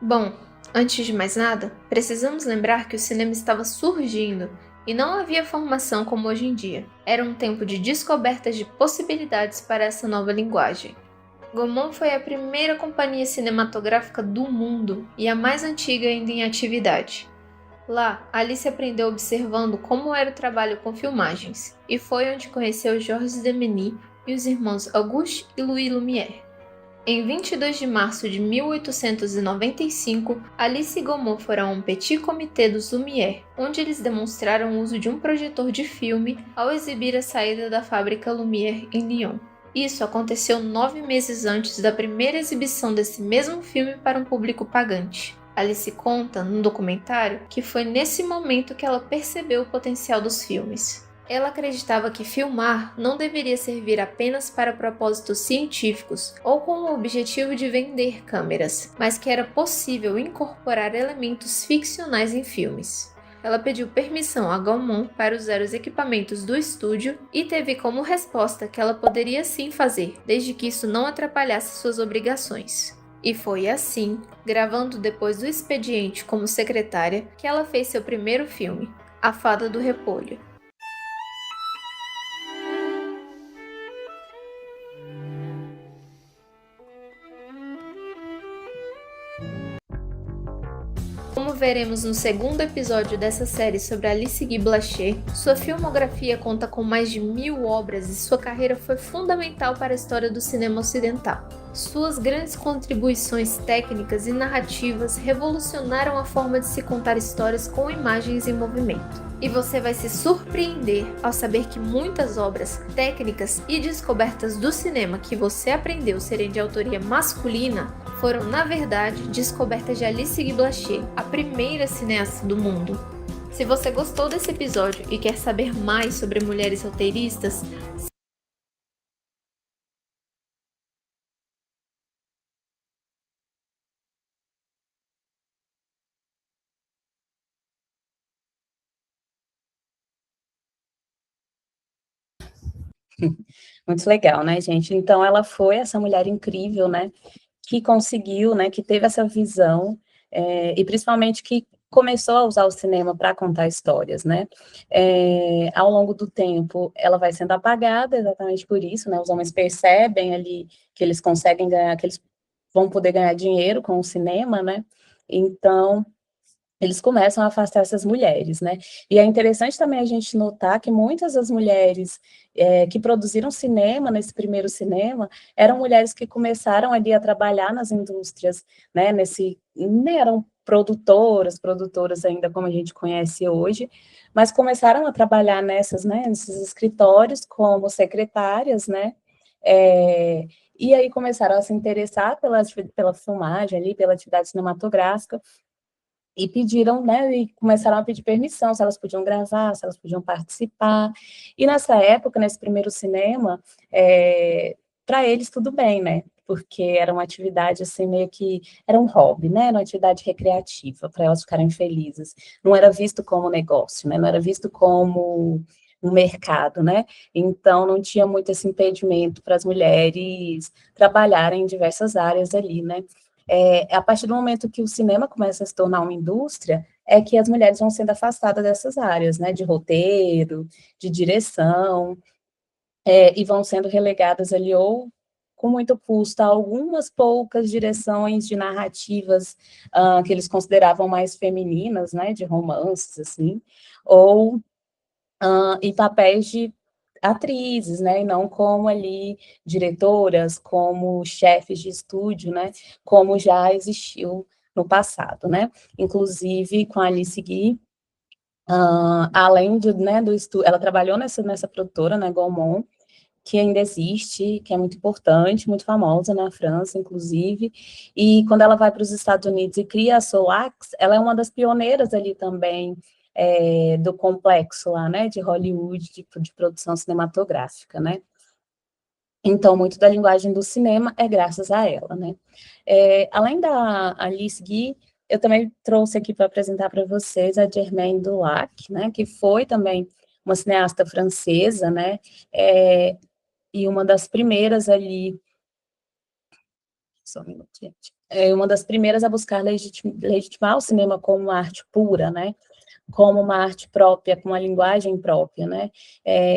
Bom, antes de mais nada, precisamos lembrar que o cinema estava surgindo e não havia formação como hoje em dia. Era um tempo de descobertas de possibilidades para essa nova linguagem. Gaumont foi a primeira companhia cinematográfica do mundo e a mais antiga ainda em atividade. Lá, Alice aprendeu observando como era o trabalho com filmagens, e foi onde conheceu Georges Demeny e os irmãos Auguste e Louis Lumière. Em 22 de março de 1895, Alice e Gaumont foram a um petit comité dos Lumière, onde eles demonstraram o uso de um projetor de filme ao exibir a saída da fábrica Lumière em Lyon. Isso aconteceu 9 meses antes da primeira exibição desse mesmo filme para um público pagante. Alice conta, no documentário, que foi nesse momento que ela percebeu o potencial dos filmes. Ela acreditava que filmar não deveria servir apenas para propósitos científicos ou com o objetivo de vender câmeras, mas que era possível incorporar elementos ficcionais em filmes. Ela pediu permissão a Gaumont para usar os equipamentos do estúdio e teve como resposta que ela poderia sim fazer, desde que isso não atrapalhasse suas obrigações. E foi assim, gravando depois do expediente como secretária, que ela fez seu primeiro filme, A Fada do Repolho. Como veremos no segundo episódio dessa série sobre Alice Guy Blaché, sua filmografia conta com mais de 1000 obras e sua carreira foi fundamental para a história do cinema ocidental. Suas grandes contribuições técnicas e narrativas revolucionaram a forma de se contar histórias com imagens em movimento. E você vai se surpreender ao saber que muitas obras, técnicas e descobertas do cinema que você aprendeu serem de autoria masculina foram, na verdade, descobertas de Alice Guy Blaché, a primeira cineasta do mundo. Se você gostou desse episódio e quer saber mais sobre mulheres roteiristas, Muito legal, né, gente? Então, ela foi essa mulher incrível, né, que conseguiu, né, que teve essa visão, e principalmente que começou a usar o cinema para contar histórias, né? Ao longo do tempo, ela vai sendo apagada exatamente por isso, né? Os homens percebem ali que eles conseguem ganhar, que eles vão poder ganhar dinheiro com o cinema, né? Então, eles começam a afastar essas mulheres, né? E é interessante também a gente notar que muitas das mulheres que produziram cinema, nesse primeiro cinema, eram mulheres que começaram ali a trabalhar nas indústrias, né? Nem eram produtoras ainda, como a gente conhece hoje, mas começaram a trabalhar nesses escritórios como secretárias, né? E aí começaram a se interessar pela filmagem ali, pela atividade cinematográfica, e pediram, né, e começaram a pedir permissão, se elas podiam gravar, se elas podiam participar. E nessa época, nesse primeiro cinema, para eles tudo bem, né? Porque era uma atividade assim, meio que era um hobby, né? Era uma atividade recreativa, para elas ficarem felizes. Não era visto como negócio, né? Não era visto como um mercado, né? Então não tinha muito esse impedimento para as mulheres trabalharem em diversas áreas ali, né? A partir do momento que o cinema começa a se tornar uma indústria, é que as mulheres vão sendo afastadas dessas áreas, né, de roteiro, de direção, e vão sendo relegadas ali ou com muito custo a algumas poucas direções de narrativas que eles consideravam mais femininas, né, de romances, assim, ou em papéis de atrizes, né, e não como ali diretoras, como chefes de estúdio, né, como já existiu no passado, né, inclusive com a Alice Guy, além né, do estúdio, ela trabalhou nessa produtora, né, Gaumont, que ainda existe, que é muito importante, muito famosa na França, inclusive, e quando ela vai para os Estados Unidos e cria a Solax, ela é uma das pioneiras ali também, do complexo lá, né, de Hollywood, de produção cinematográfica, né. Então, muito da linguagem do cinema é graças a ela, né. Além da Alice Guy, eu também trouxe aqui para apresentar para vocês a Germaine Dulac, né, que foi também uma cineasta francesa, né, e uma das primeiras ali, só um minuto, gente, uma das primeiras a buscar legitimar o cinema como uma arte pura, né, como uma arte própria, com uma linguagem própria, né,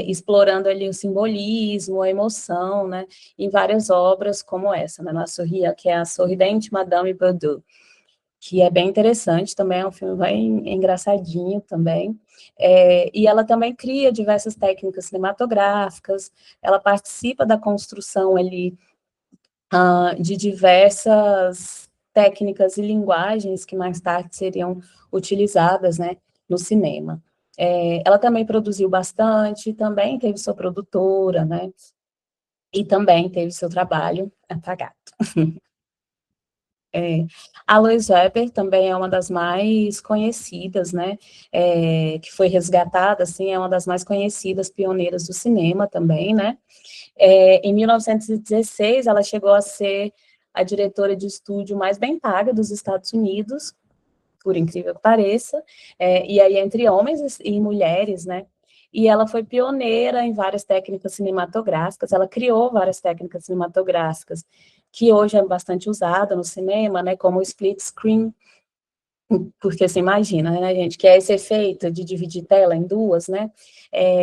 explorando ali o simbolismo, a emoção, né, em várias obras como essa, né, La Souris, que é a Sorridente Madame Baudour, que é bem interessante, também é um filme bem engraçadinho também, e ela também cria diversas técnicas cinematográficas, ela participa da construção ali de diversas técnicas e linguagens que mais tarde seriam utilizadas, né, no cinema. Ela também produziu bastante, também teve sua produtora, né, e também teve seu trabalho apagado. A Lois Weber também é uma das mais conhecidas, né, que foi resgatada, assim, é uma das mais conhecidas pioneiras do cinema também, né. Em 1916, ela chegou a ser a diretora de estúdio mais bem paga dos Estados Unidos, por incrível que pareça, e aí entre homens e mulheres, né, e ela foi pioneira em várias técnicas cinematográficas, ela criou várias técnicas cinematográficas, que hoje é bastante usada no cinema, né, como o split screen, porque você imagina, né, gente, que é esse efeito de dividir tela em duas, né,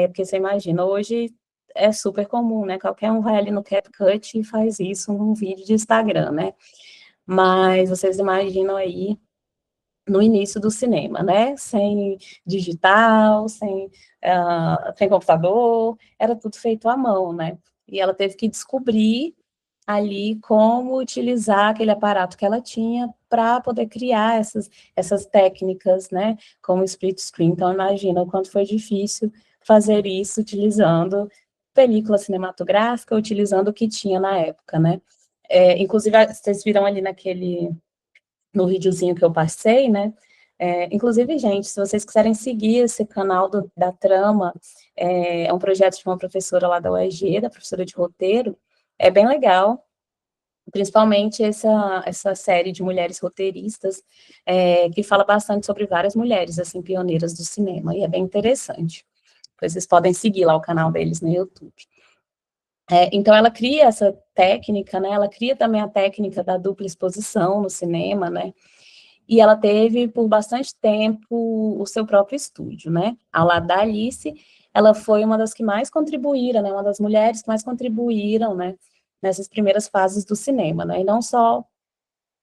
porque você imagina, hoje é super comum, né, qualquer um vai ali no CapCut e faz isso num vídeo de Instagram, né, mas vocês imaginam aí no início do cinema, né, sem digital, sem computador, era tudo feito à mão, né, e ela teve que descobrir ali como utilizar aquele aparato que ela tinha para poder criar essas técnicas, né, como split screen. Então, imagina o quanto foi difícil fazer isso utilizando película cinematográfica, utilizando o que tinha na época, né. Inclusive, vocês viram ali no videozinho que eu passei, né, inclusive, gente, se vocês quiserem seguir esse canal da Trama, é um projeto de uma professora lá da UEG, da professora de roteiro, é bem legal, principalmente essa série de mulheres roteiristas, que fala bastante sobre várias mulheres, assim, pioneiras do cinema, e é bem interessante. Depois vocês podem seguir lá o canal deles no YouTube. Então, ela cria essa técnica, né, ela cria também a técnica da dupla exposição no cinema, né, e ela teve, por bastante tempo, o seu próprio estúdio, né, ao lado da Alice, ela foi uma das que mais contribuíram, né, uma das mulheres que mais contribuíram, né, nessas primeiras fases do cinema, né, e não só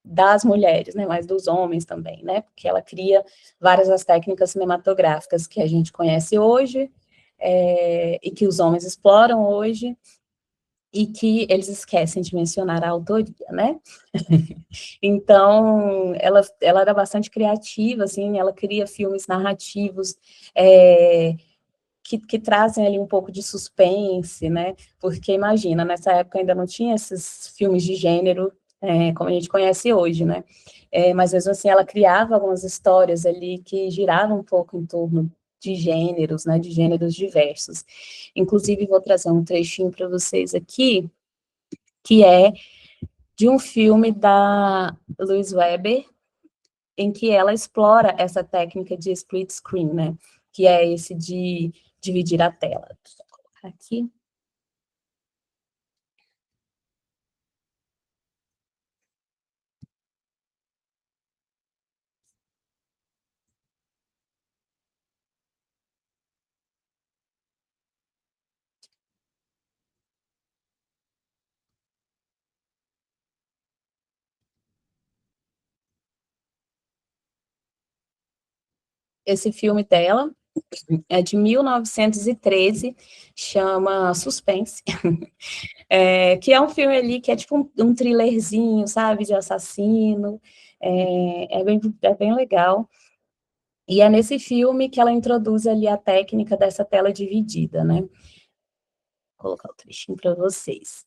das mulheres, né, mas dos homens também, né, porque ela cria várias das técnicas cinematográficas que a gente conhece hoje, e que os homens exploram hoje, e que eles esquecem de mencionar a autoria, né? Então, ela era bastante criativa, assim, ela cria filmes narrativos, que trazem ali um pouco de suspense, né? Porque imagina, nessa época ainda não tinha esses filmes de gênero, como a gente conhece hoje, né? Mas mesmo assim ela criava algumas histórias ali que giravam um pouco em torno de gêneros, né? De gêneros diversos. Inclusive, vou trazer um trechinho para vocês aqui, que é de um filme da Louise Weber, em que ela explora essa técnica de split screen, né? Que é esse de dividir a tela. Deixa eu colocar aqui. Esse filme dela é de 1913, chama Suspense, que é um filme ali que é tipo um thrillerzinho, sabe, de assassino, é bem legal. E é nesse filme que ela introduz ali a técnica dessa tela dividida, né? Vou colocar o trechinho para vocês.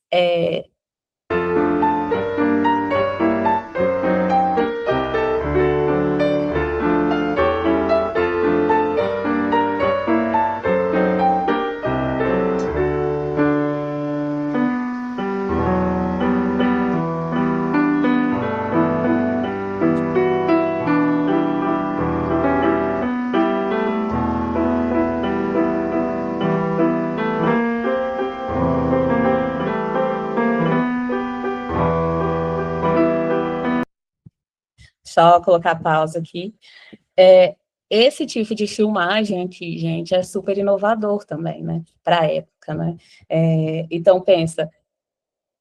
Só colocar pausa aqui. Esse tipo de filmagem aqui, gente, é super inovador também, né? Para a época, né? Então, pensa,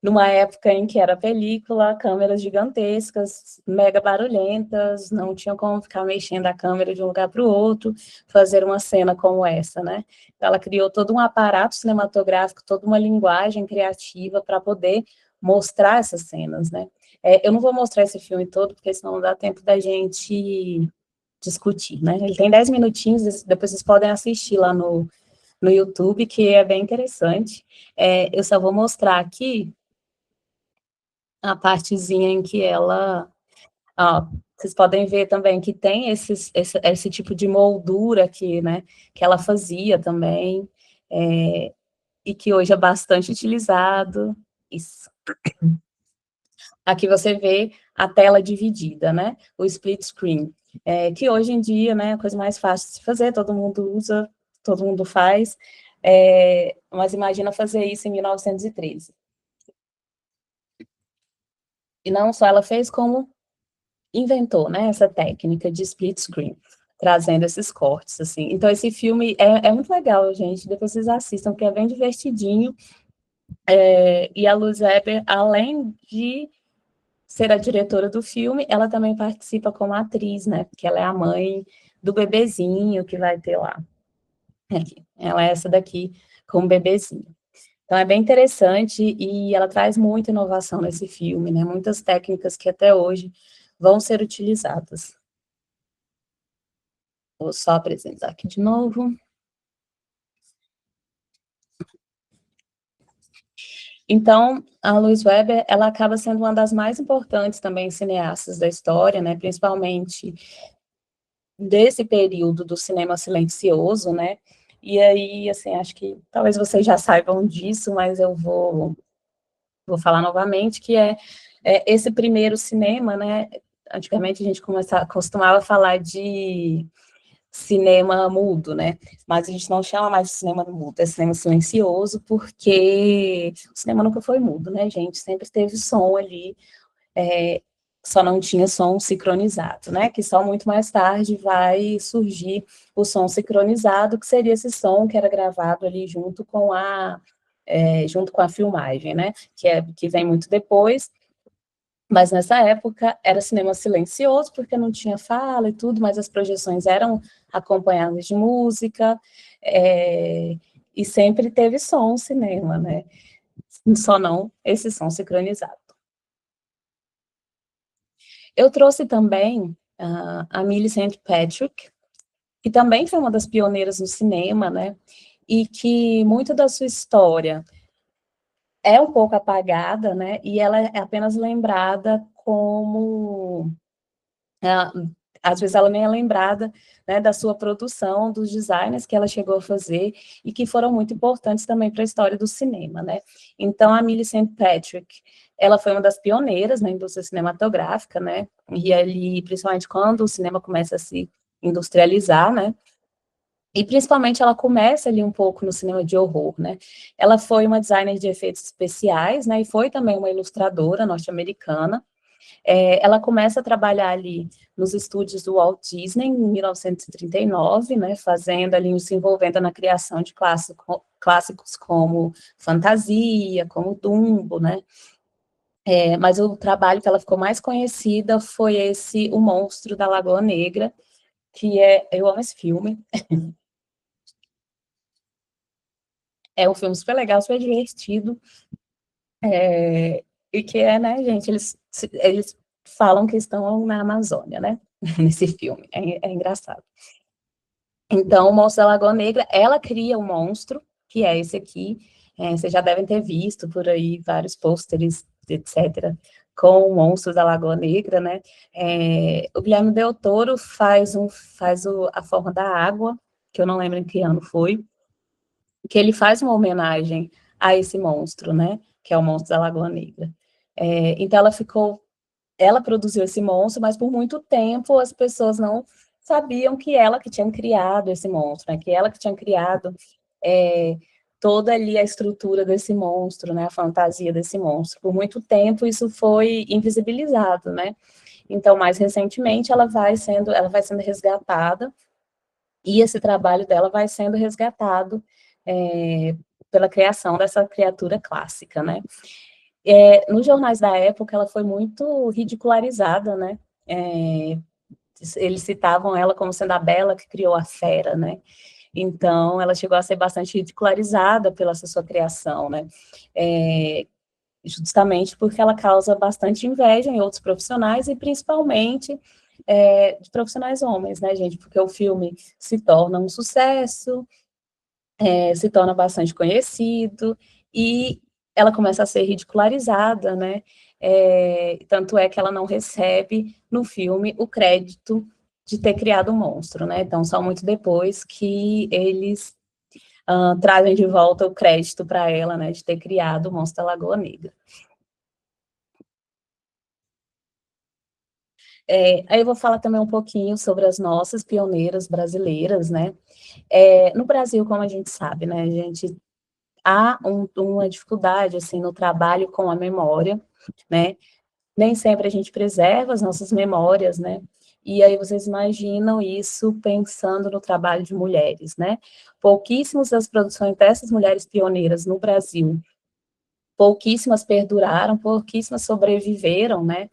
numa época em que era película, câmeras gigantescas, mega barulhentas, não tinha como ficar mexendo a câmera de um lugar para o outro, fazer uma cena como essa, né? Então, ela criou todo um aparato cinematográfico, toda uma linguagem criativa para poder mostrar essas cenas, né? Eu não vou mostrar esse filme todo, porque senão não dá tempo da gente discutir, né? Ele tem 10 minutinhos, depois vocês podem assistir lá no YouTube, que é bem interessante. Eu só vou mostrar aqui a partezinha em que ela... Ó, vocês podem ver também que tem esse tipo de moldura aqui, né? Que ela fazia também, e que hoje é bastante utilizado. Isso. Aqui você vê a tela dividida, né? O split screen, que hoje em dia, né, é a coisa mais fácil de se fazer, todo mundo usa, todo mundo faz, mas imagina fazer isso em 1913. E não só ela fez, como inventou, né, essa técnica de split screen, trazendo esses cortes, assim. Então, esse filme é muito legal, gente, depois vocês assistam, que é bem divertidinho, e a Luz Weber, além de ser a diretora do filme, ela também participa como atriz, né, porque ela é a mãe do bebezinho que vai ter lá. Aqui. Ela é essa daqui com o bebezinho. Então, é bem interessante e ela traz muita inovação nesse filme, né, muitas técnicas que até hoje vão ser utilizadas. Vou só apresentar aqui de novo. Então, a Louise Weber, ela acaba sendo uma das mais importantes também cineastas da história, né, principalmente desse período do cinema silencioso, né, e aí, assim, acho que talvez vocês já saibam disso, mas eu vou falar novamente, que esse primeiro cinema, né, antigamente a gente costumava falar de cinema mudo, né, mas a gente não chama mais de cinema mudo, é cinema silencioso, porque o cinema nunca foi mudo, né, gente, sempre teve som ali, só não tinha som sincronizado, né, que só muito mais tarde vai surgir o som sincronizado, que seria esse som que era gravado ali junto com a filmagem, né, que vem muito depois, Mas nessa época era cinema silencioso, porque não tinha fala e tudo, mas as projeções eram acompanhadas de música, e sempre teve som cinema, né? Só não esse som sincronizado. Eu trouxe também a Millicent Patrick, que também foi uma das pioneiras no cinema, né? E que muito da sua história é um pouco apagada, né? E ela é apenas lembrada como às vezes ela nem é lembrada, né, da sua produção, dos designers que ela chegou a fazer e que foram muito importantes também para a história do cinema, né? Então, a Millicent Patrick, ela foi uma das pioneiras na indústria cinematográfica, né? E ali, principalmente quando o cinema começa a se industrializar, né? E principalmente ela começa ali um pouco no cinema de horror, né? Ela foi uma designer de efeitos especiais, né? E foi também uma ilustradora norte-americana. Ela começa a trabalhar ali nos estúdios do Walt Disney em 1939, né, fazendo ali, se envolvendo na criação de clássicos como Fantasia, como Dumbo, né, mas o trabalho que ela ficou mais conhecida foi O Monstro da Lagoa Negra, que eu amo esse filme, é um filme super legal, super divertido, e que né, gente, eles falam que estão na Amazônia, né, nesse filme, é engraçado. Então, o Monstro da Lagoa Negra, ela cria um monstro, que é esse aqui, vocês já devem ter visto por aí vários pôsteres, etc., com o Monstro da Lagoa Negra, né? O Guilherme Del Toro faz a forma da água, que eu não lembro em que ano foi, que ele faz uma homenagem a esse monstro, né? Que é o Monstro da Lagoa Negra. Então, ela produziu esse monstro, mas por muito tempo as pessoas não sabiam que ela que tinha criado esse monstro, né? Que ela que tinha criado toda ali a estrutura desse monstro, né? A fantasia desse monstro. Por muito tempo isso foi invisibilizado, né? Então, mais recentemente, ela vai sendo resgatada, e esse trabalho dela vai sendo resgatado pela criação dessa criatura clássica, né? Nos jornais da época, ela foi muito ridicularizada, né? Eles citavam ela como sendo a Bela que criou a fera, né? Então, ela chegou a ser bastante ridicularizada pela sua criação, né? Justamente porque ela causa bastante inveja em outros profissionais, e principalmente de profissionais homens, né, gente? Porque o filme se torna um sucesso, se torna bastante conhecido, e ela começa a ser ridicularizada, né? Tanto é que ela não recebe no filme o crédito de ter criado o monstro, né? Então, só muito depois que eles trazem de volta o crédito para ela, né, de ter criado o Monstro da Lagoa Negra. Aí eu vou falar também um pouquinho sobre as nossas pioneiras brasileiras, né? No Brasil, como a gente sabe, né, a gente há uma dificuldade, assim, no trabalho com a memória, né? Nem sempre a gente preserva as nossas memórias, né? E aí vocês imaginam isso pensando no trabalho de mulheres, né? Pouquíssimas das produções dessas mulheres pioneiras no Brasil, pouquíssimas perduraram, pouquíssimas sobreviveram, né,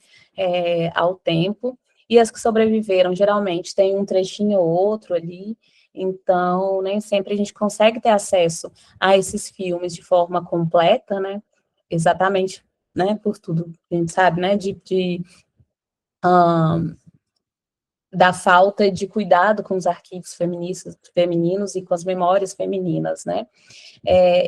ao tempo, e as que sobreviveram geralmente têm um trechinho ou outro ali, então nem sempre a gente consegue ter acesso a esses filmes de forma completa, né, exatamente, né, por tudo que a gente sabe, né, da falta de cuidado com os arquivos femininos e com as memórias femininas, né.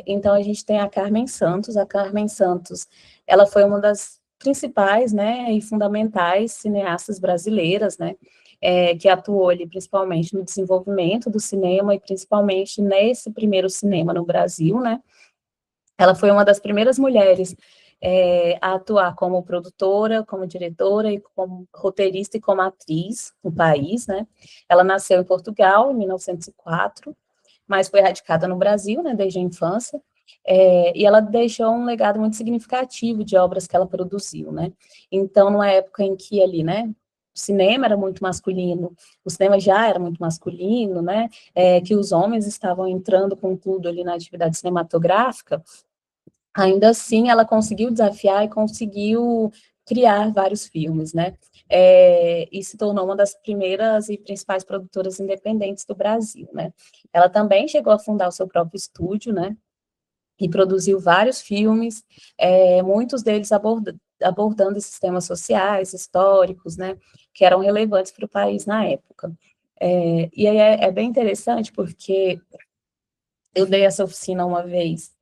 Então, a gente tem a Carmen Santos. A Carmen Santos, ela foi uma das principais, né, e fundamentais cineastas brasileiras, né, que atuou ali principalmente no desenvolvimento do cinema e principalmente nesse primeiro cinema no Brasil, né. Ela foi uma das primeiras mulheres a atuar como produtora, como diretora, e como roteirista e como atriz no país, né. Ela nasceu em Portugal, em 1904, mas foi radicada no Brasil, né, desde a infância, e ela deixou um legado muito significativo de obras que ela produziu, né. Então, numa época em que ali, né, o cinema era muito masculino, o cinema já era muito masculino, né, que os homens estavam entrando com tudo ali na atividade cinematográfica, ainda assim ela conseguiu desafiar e conseguiu criar vários filmes, né? E se tornou uma das primeiras e principais produtoras independentes do Brasil, né? Ela também chegou a fundar o seu próprio estúdio, né? E produziu vários filmes, muitos deles abordando esses temas sociais, históricos, né? Que eram relevantes para o país na época. E aí é bem interessante, porque eu dei essa oficina uma vez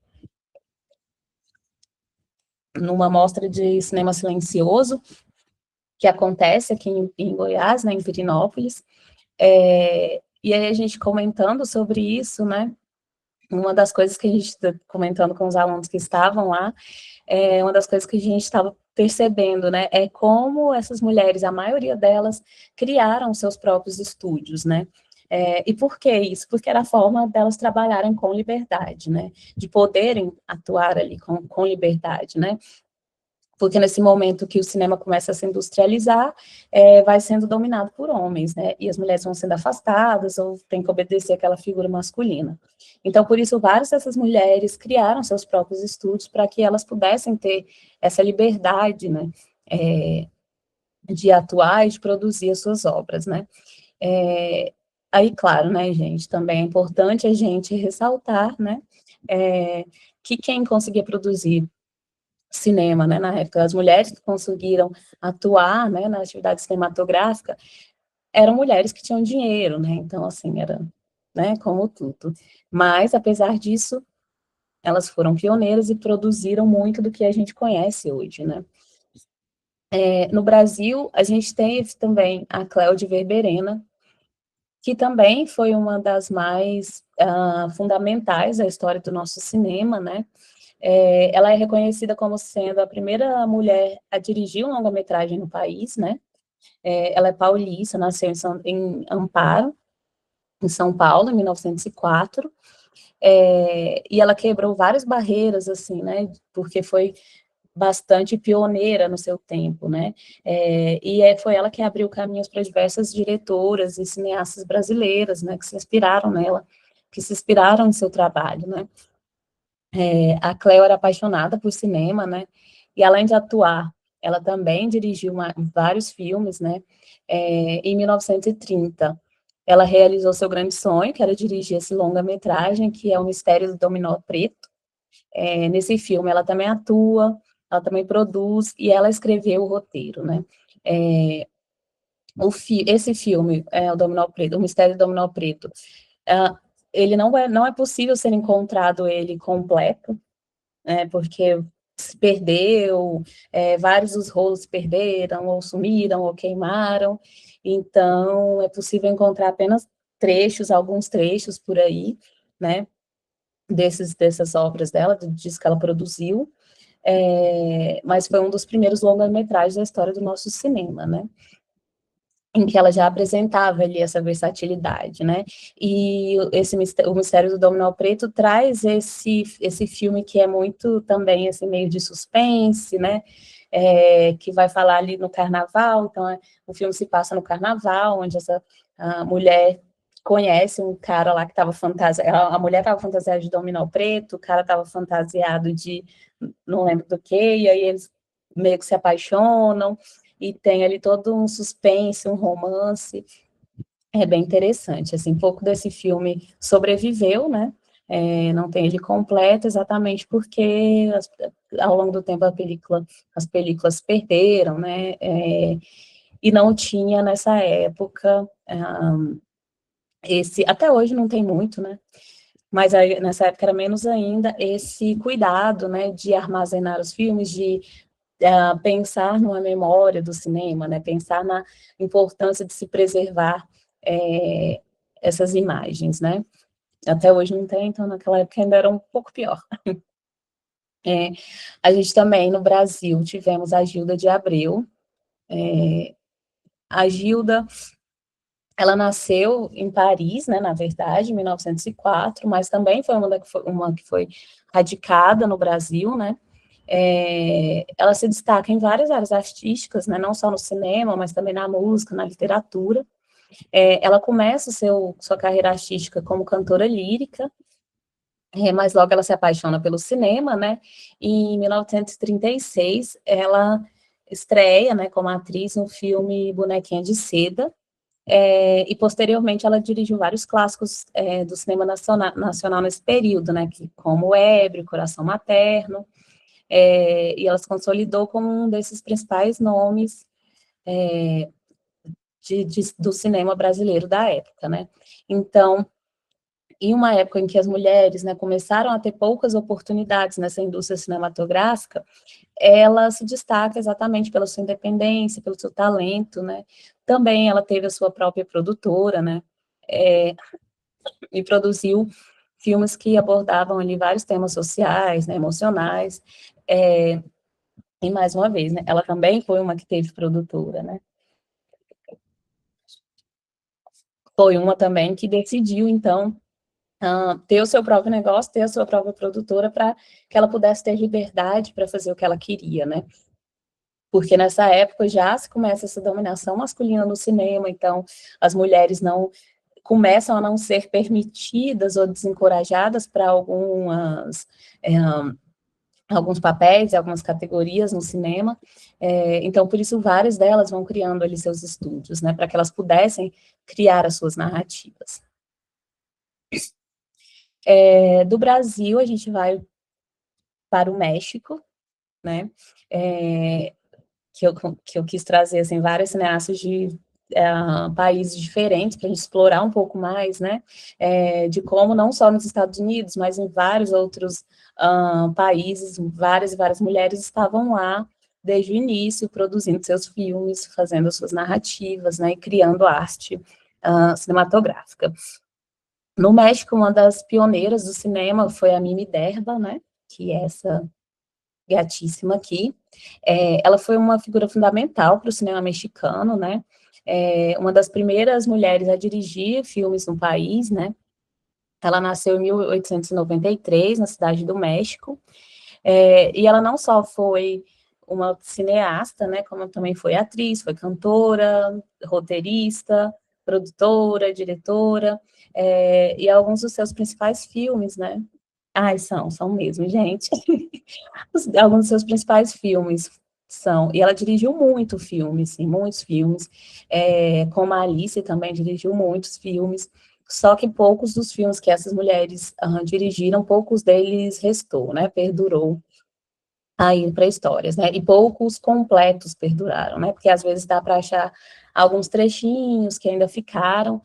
numa mostra de cinema silencioso, que acontece aqui em Goiás, né, em Pirinópolis, e aí a gente comentando sobre isso, né, uma das coisas que a gente está comentando com os alunos que estavam lá, uma das coisas que a gente estava percebendo, né, é como essas mulheres, a maioria delas, criaram seus próprios estúdios, né, e por que isso? Porque era a forma delas trabalharem com liberdade, né, de poderem atuar ali com liberdade, né, porque nesse momento que o cinema começa a se industrializar, vai sendo dominado por homens, né, e as mulheres vão sendo afastadas, ou tem que obedecer àquela figura masculina. Então, por isso, várias dessas mulheres criaram seus próprios estúdios para que elas pudessem ter essa liberdade, né, de atuar e de produzir as suas obras, né. Aí, claro, né, gente, também é importante a gente ressaltar, né, que quem conseguia produzir cinema, né, na época, as mulheres que conseguiram atuar, né, na atividade cinematográfica, eram mulheres que tinham dinheiro, né, então, assim, era, né, como tudo. Mas, apesar disso, elas foram pioneiras e produziram muito do que a gente conhece hoje, né. No Brasil, a gente teve também a Cléude Verberena, que também foi uma das mais fundamentais da história do nosso cinema, né. Ela é reconhecida como sendo a primeira mulher a dirigir um longa-metragem no país, né? Ela é paulista, nasceu em Amparo, em São Paulo, em 1904, e ela quebrou várias barreiras, assim, né? Porque foi bastante pioneira no seu tempo, né? Foi ela que abriu caminhos para diversas diretoras e cineastas brasileiras, né? Que se inspiraram nela, que se inspiraram em seu trabalho, né? A Cleo era apaixonada por cinema, né? E além de atuar, ela também dirigiu vários filmes, né? Em 1930, ela realizou seu grande sonho, que era dirigir esse longa-metragem, que é O Mistério do Dominó Preto. Nesse filme, ela também atua, ela também produz, e ela escreveu o roteiro, né? Esse filme, O Dominó Preto, O Mistério do Dominó Preto, ele não é possível ser encontrado ele completo, porque se perdeu, vários dos rolos se perderam, ou sumiram, ou queimaram, então é possível encontrar apenas alguns trechos por aí, né, dessas obras dela, do disco que ela produziu, mas foi um dos primeiros longa-metragens da história do nosso cinema, né, em que ela já apresentava ali essa versatilidade, né, e o Mistério do Dominó Preto traz esse filme que é muito também esse meio de suspense, né, que vai falar ali no carnaval, então o filme se passa no carnaval, onde essa mulher conhece um cara lá que estava fantasiado, a mulher estava fantasiada de dominó preto, o cara estava fantasiado de, não lembro do que, e aí eles meio que se apaixonam, e tem ali todo um suspense, um romance, é bem interessante, assim, pouco desse filme sobreviveu, né, não tem ele completo, exatamente porque ao longo do tempo as películas perderam, né, e não tinha nessa época, até hoje não tem muito, né, mas aí, nessa época era menos ainda, esse cuidado, né, de armazenar os filmes, de pensar numa memória do cinema, né, pensar na importância de se preservar essas imagens, né, até hoje não tem, então naquela época ainda era um pouco pior. A gente também, no Brasil, tivemos a Gilda de Abreu. A Gilda, ela nasceu em Paris, né, na verdade, em 1904, mas também foi uma que foi radicada no Brasil, né. Ela se destaca em várias áreas artísticas, né, não só no cinema, mas também na música, na literatura. Ela começa sua carreira artística como cantora lírica, mas logo ela se apaixona pelo cinema, né, e em 1936 ela estreia, né, como atriz no filme Bonequinha de Seda, e posteriormente ela dirigiu vários clássicos do cinema nacional nesse período, né, como Ébrio, Coração Materno, e ela se consolidou como um desses principais nomes do cinema brasileiro da época, né. Então, em uma época em que as mulheres, né, começaram a ter poucas oportunidades nessa indústria cinematográfica, ela se destaca exatamente pela sua independência, pelo seu talento, né. Também ela teve a sua própria produtora, né, e produziu filmes que abordavam ali vários temas sociais, né, emocionais, e mais uma vez, né, ela também foi uma que teve produtora, né. Foi uma também que decidiu, então, ter o seu próprio negócio, ter a sua própria produtora, para que ela pudesse ter liberdade para fazer o que ela queria, né. Porque nessa época já se começa essa dominação masculina no cinema, então as mulheres não começam a não ser permitidas ou desencorajadas para alguns papéis, algumas categorias no cinema, então por isso várias delas vão criando ali seus estúdios, né, para que elas pudessem criar as suas narrativas. Do Brasil a gente vai para o México, né, que eu quis trazer, assim, vários cineastas de países diferentes, para a gente explorar um pouco mais, né, de como não só nos Estados Unidos, mas em vários outros países, várias e várias mulheres estavam lá desde o início, produzindo seus filmes, fazendo suas narrativas, né, e criando arte cinematográfica. No México, uma das pioneiras do cinema foi a Mimi Derba, né, que é essa gatíssima aqui. Ela foi uma figura fundamental para o cinema mexicano, né, uma das primeiras mulheres a dirigir filmes no país, né. Ela nasceu em 1893, na cidade do México, e ela não só foi uma cineasta, né, como também foi atriz, foi cantora, roteirista, produtora, diretora, e alguns dos seus principais filmes, né, são mesmo, gente. Alguns dos seus principais filmes são, e ela dirigiu muito filmes, sim, muitos filmes, como a Alice também dirigiu muitos filmes, só que poucos dos filmes que essas mulheres dirigiram, poucos deles restou, né, perdurou aí para histórias, né, e poucos completos perduraram, né, porque às vezes dá para achar alguns trechinhos que ainda ficaram,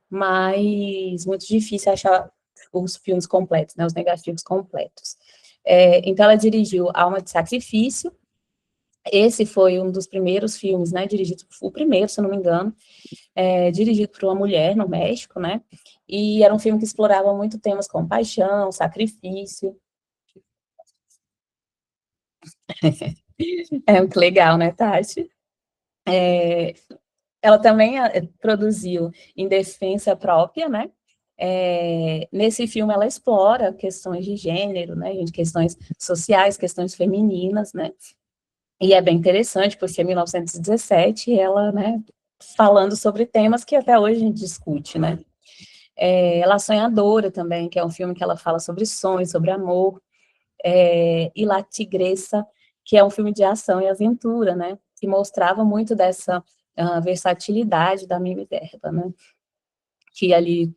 mas muito difícil achar os filmes completos, né, os negativos completos. Então ela dirigiu Alma de Sacrifício, esse foi um dos primeiros filmes, né, dirigido, o primeiro, se eu não me engano, dirigido por uma mulher no México, né, e era um filme que explorava muito temas como paixão, sacrifício. É muito legal, né, Tati? Ela também produziu Em Defensa Própria, né, nesse filme ela explora questões de gênero, né, questões sociais, questões femininas, né, e é bem interessante, porque em 1917 ela, né, falando sobre temas que até hoje a gente discute, né. Ela Sonhadora também, que é um filme que ela fala sobre sonhos, sobre amor, e La Tigresa, que é um filme de ação e aventura, né, que mostrava muito dessa versatilidade da Mimi Derba, né, que ali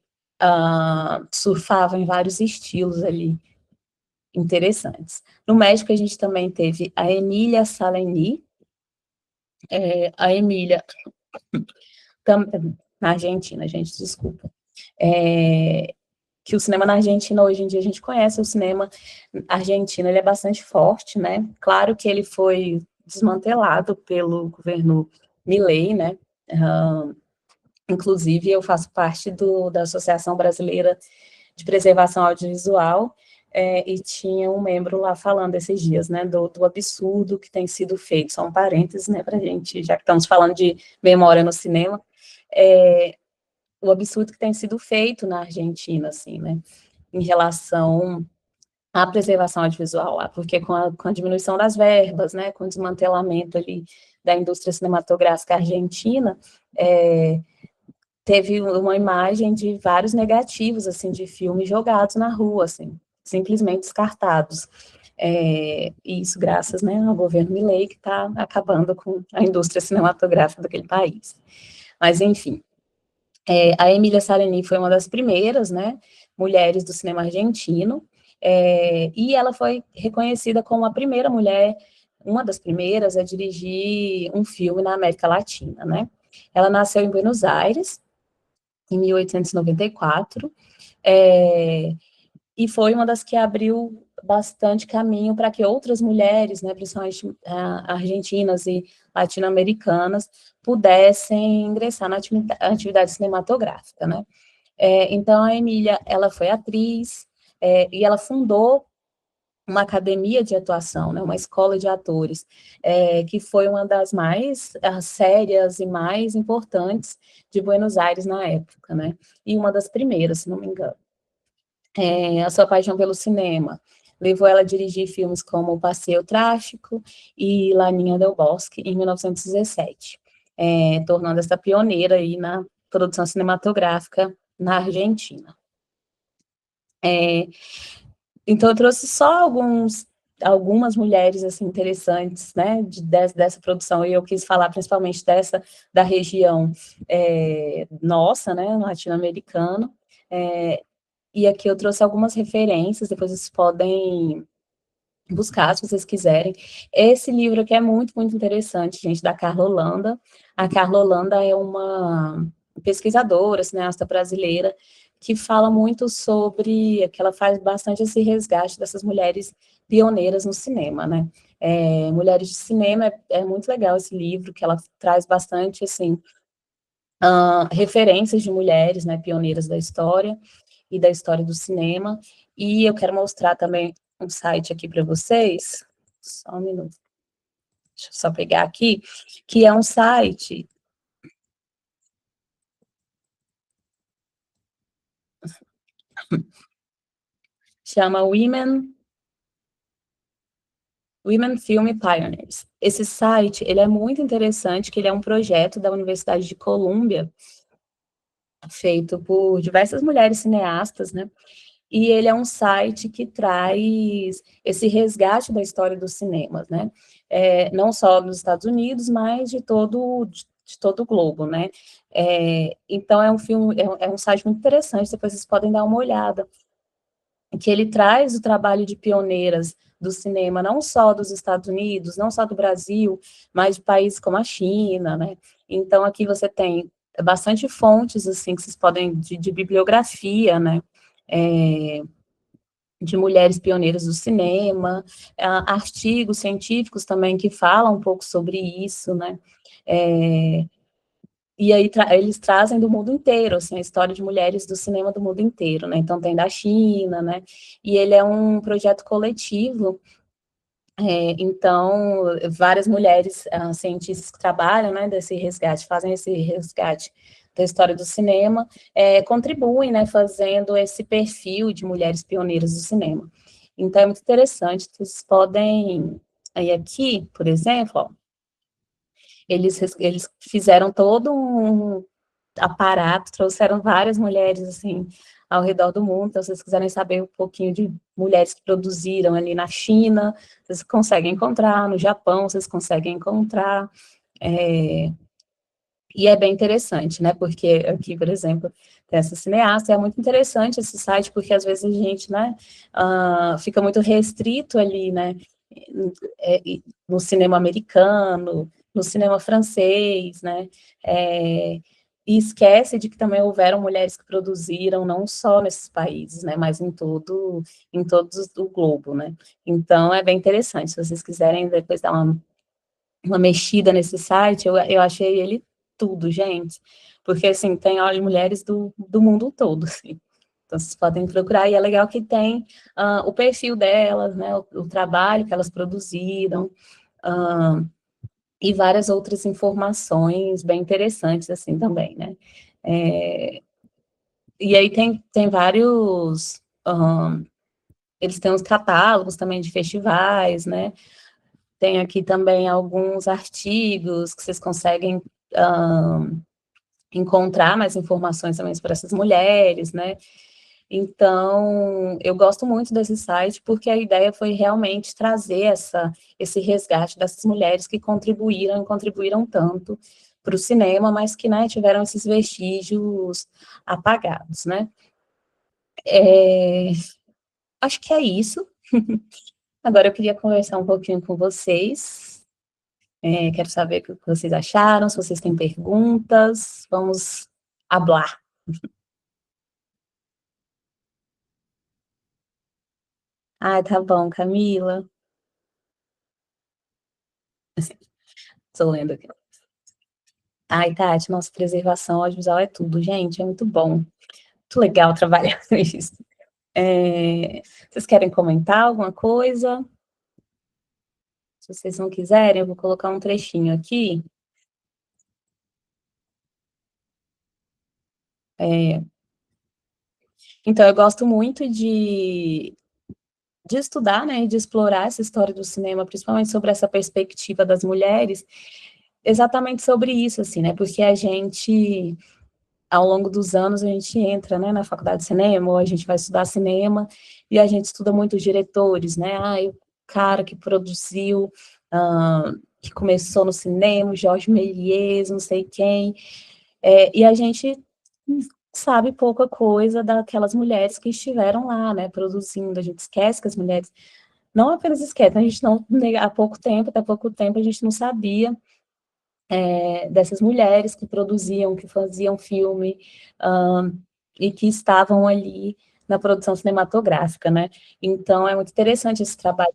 surfava em vários estilos ali interessantes. No México a gente também teve a Emília Saleni, a Emília, na Argentina, gente, desculpa, que o cinema na Argentina, hoje em dia, a gente conhece o cinema argentino, ele é bastante forte, né, claro que ele foi desmantelado pelo governo Milei, né, inclusive eu faço parte da Associação Brasileira de Preservação Audiovisual, e tinha um membro lá falando esses dias, né, do absurdo que tem sido feito, só um parênteses, né, pra gente, já que estamos falando de memória no cinema, o absurdo que tem sido feito na Argentina, assim, né, em relação à preservação audiovisual, porque com a diminuição das verbas, né, com o desmantelamento ali da indústria cinematográfica argentina, teve uma imagem de vários negativos, assim, de filmes jogados na rua, assim, simplesmente descartados. E isso graças, né, ao governo Milei, que está acabando com a indústria cinematográfica daquele país. Mas, enfim, a Emília Sarani foi uma das primeiras, né, mulheres do cinema argentino, e ela foi reconhecida como a primeira mulher, uma das primeiras a dirigir um filme na América Latina, né. Ela nasceu em Buenos Aires, em 1894, e foi uma das que abriu bastante caminho para que outras mulheres, né, principalmente argentinas e latino-americanas, pudessem ingressar na atividade cinematográfica, né. Então, a Emília, ela foi atriz, e ela fundou uma academia de atuação, né, uma escola de atores, que foi uma das mais sérias e mais importantes de Buenos Aires na época, né, e uma das primeiras, se não me engano. A sua paixão pelo cinema levou ela a dirigir filmes como O Passeio Trágico e La Niña del Bosque, em 1917, tornando essa pioneira aí na produção cinematográfica na Argentina. Então, eu trouxe só algumas mulheres, assim, interessantes, né, dessa produção, e eu quis falar principalmente da região nossa, né, latino-americana, e aqui eu trouxe algumas referências, depois vocês podem buscar, se vocês quiserem. Esse livro aqui é muito, muito interessante, gente, da Carla Holanda. A Carla Holanda é uma pesquisadora, cineasta brasileira, que fala muito sobre, que ela faz bastante esse resgate dessas mulheres pioneiras no cinema, né? Mulheres de Cinema, é muito legal esse livro, que ela traz bastante, assim, referências de mulheres, né, pioneiras da história e da história do cinema, e eu quero mostrar também um site aqui para vocês, só um minuto, deixa eu só pegar aqui, que é um site chama Women Film Pioneers. Esse site, ele é muito interessante, que ele é um projeto da Universidade de Colômbia, feito por diversas mulheres cineastas, né, e ele é um site que traz esse resgate da história dos cinemas, né, não só dos Estados Unidos, mas de todo o globo, né, então é um filme, é um site muito interessante, depois vocês podem dar uma olhada, que ele traz o trabalho de pioneiras do cinema, não só dos Estados Unidos, não só do Brasil, mas de países como a China, né, então aqui você tem bastante fontes, assim, que vocês podem, de bibliografia, né, de mulheres pioneiras do cinema, artigos científicos também que falam um pouco sobre isso, né, e aí eles trazem do mundo inteiro, assim, a história de mulheres do cinema do mundo inteiro, né, então tem da China, né, e ele é um projeto coletivo, então várias mulheres cientistas que trabalham, né, desse resgate, fazem esse resgate da história do cinema, contribuem, né, fazendo esse perfil de mulheres pioneiras do cinema. Então, é muito interessante, vocês podem, aí aqui, por exemplo, ó, eles fizeram todo um aparato, trouxeram várias mulheres, assim, ao redor do mundo, então, se vocês quiserem saber um pouquinho de mulheres que produziram ali na China, vocês conseguem encontrar, no Japão, vocês conseguem encontrar, e é bem interessante, né, porque aqui, por exemplo, tem essa cineasta, é muito interessante esse site, porque às vezes a gente, né, fica muito restrito ali, né, no cinema americano, no cinema francês, né, e esquece de que também houveram mulheres que produziram, não só nesses países, né, mas em todo o globo, né, então é bem interessante, se vocês quiserem depois dar uma mexida nesse site, eu achei ele tudo, gente, porque, assim, tem as mulheres do mundo todo, assim, então vocês podem procurar, e é legal que tem o perfil delas, né, o trabalho que elas produziram, e várias outras informações bem interessantes, assim, também, né, e aí tem vários, eles têm uns catálogos também de festivais, né, tem aqui também alguns artigos que vocês conseguem encontrar mais informações também para essas mulheres, né? Então, eu gosto muito desse site porque a ideia foi realmente trazer esse resgate dessas mulheres que contribuíram e contribuíram tanto para o cinema, mas que, né, tiveram esses vestígios apagados, né? Acho que é isso. Agora eu queria conversar um pouquinho com vocês. Quero saber o que vocês acharam, se vocês têm perguntas. Vamos hablar. Ah, tá bom, Camila. Estou lendo aqui. Ai, Tati, nossa, preservação audiovisual é tudo, gente, é muito bom. Muito legal trabalhar com isso. Vocês querem comentar alguma coisa? Se vocês não quiserem, eu vou colocar um trechinho aqui. Então, eu gosto muito de estudar, né, de explorar essa história do cinema, principalmente sobre essa perspectiva das mulheres, exatamente sobre isso, assim, né, porque a gente, ao longo dos anos, a gente entra, né, na faculdade de cinema, ou a gente vai estudar cinema, e a gente estuda muito os diretores, né, o cara que produziu, que começou no cinema, Jorge Méliès, não sei quem, e a gente sabe pouca coisa daquelas mulheres que estiveram lá, né, produzindo, a gente esquece que as mulheres, não apenas esquece, a gente não, até pouco tempo, a gente não sabia dessas mulheres que produziam, que faziam filme, e que estavam ali na produção cinematográfica, né, então é muito interessante esse trabalho,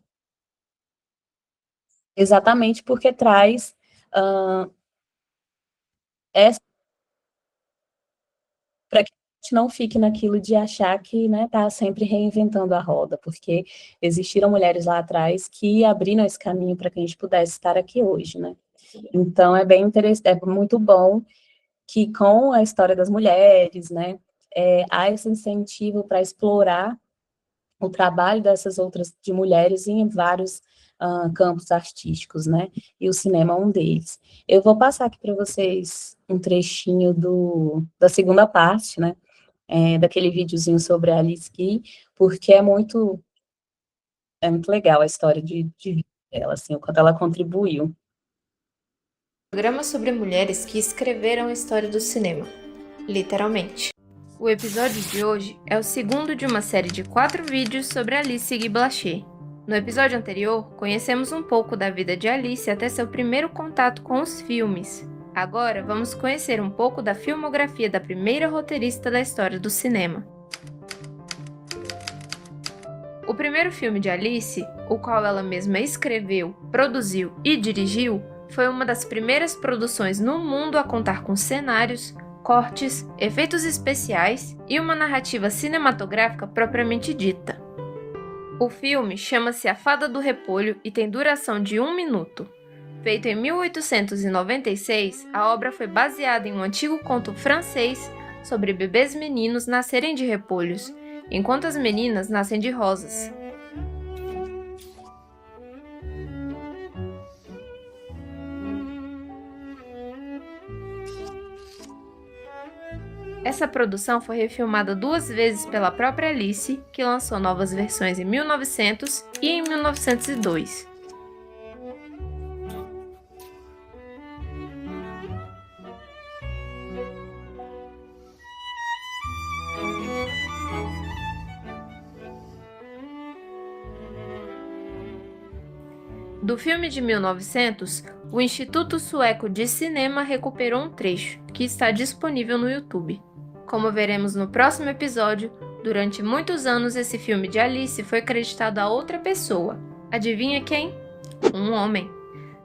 exatamente porque traz essa, para que a gente não fique naquilo de achar que, né, tá sempre reinventando a roda, porque existiram mulheres lá atrás que abriram esse caminho para que a gente pudesse estar aqui hoje, né. Então é bem interessante, é muito bom que com a história das mulheres, né, há esse incentivo para explorar o trabalho dessas outras, de mulheres em vários campos artísticos, né, e o cinema é um deles. Eu vou passar aqui para vocês um trechinho da segunda parte, né, daquele videozinho sobre a Alice Guy, porque é muito legal a história de vida dela, assim, o quanto ela contribuiu. Programa sobre mulheres que escreveram a história do cinema, literalmente. O episódio de hoje é o segundo de uma série de 4 vídeos sobre Alice Guy Blaché. No episódio anterior, conhecemos um pouco da vida de Alice até seu primeiro contato com os filmes. Agora, vamos conhecer um pouco da filmografia da primeira roteirista da história do cinema. O primeiro filme de Alice, o qual ela mesma escreveu, produziu e dirigiu, foi uma das primeiras produções no mundo a contar com cenários, cortes, efeitos especiais e uma narrativa cinematográfica propriamente dita. O filme chama-se A Fada do Repolho e tem duração de 1 minuto. Feito em 1896, a obra foi baseada em um antigo conto francês sobre bebês meninos nascerem de repolhos, enquanto as meninas nascem de rosas. Essa produção foi refilmada 2 vezes pela própria Alice, que lançou novas versões em 1900 e em 1902. Do filme de 1900, o Instituto Sueco de Cinema recuperou um trecho, que está disponível no YouTube. Como veremos no próximo episódio, durante muitos anos esse filme de Alice foi acreditado a outra pessoa. Adivinha quem? Um homem.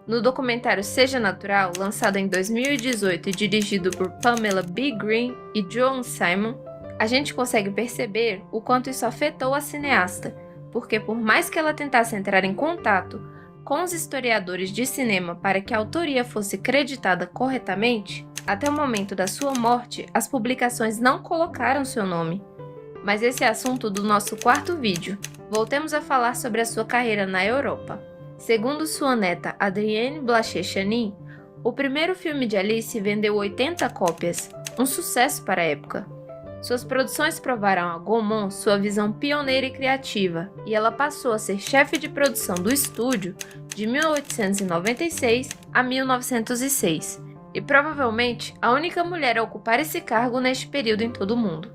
No documentário Seja Natural, lançado em 2018 e dirigido por Pamela B. Green e Joan Simon, a gente consegue perceber o quanto isso afetou a cineasta, porque por mais que ela tentasse entrar em contato com os historiadores de cinema para que a autoria fosse creditada corretamente, até o momento da sua morte, as publicações não colocaram seu nome. Mas esse é assunto do nosso 4º vídeo. Voltemos a falar sobre a sua carreira na Europa. Segundo sua neta Adrienne Blaché-Chanin, o primeiro filme de Alice vendeu 80 cópias, um sucesso para a época. Suas produções provaram a Gaumont sua visão pioneira e criativa, e ela passou a ser chefe de produção do estúdio de 1896 a 1906, e provavelmente a única mulher a ocupar esse cargo neste período em todo o mundo.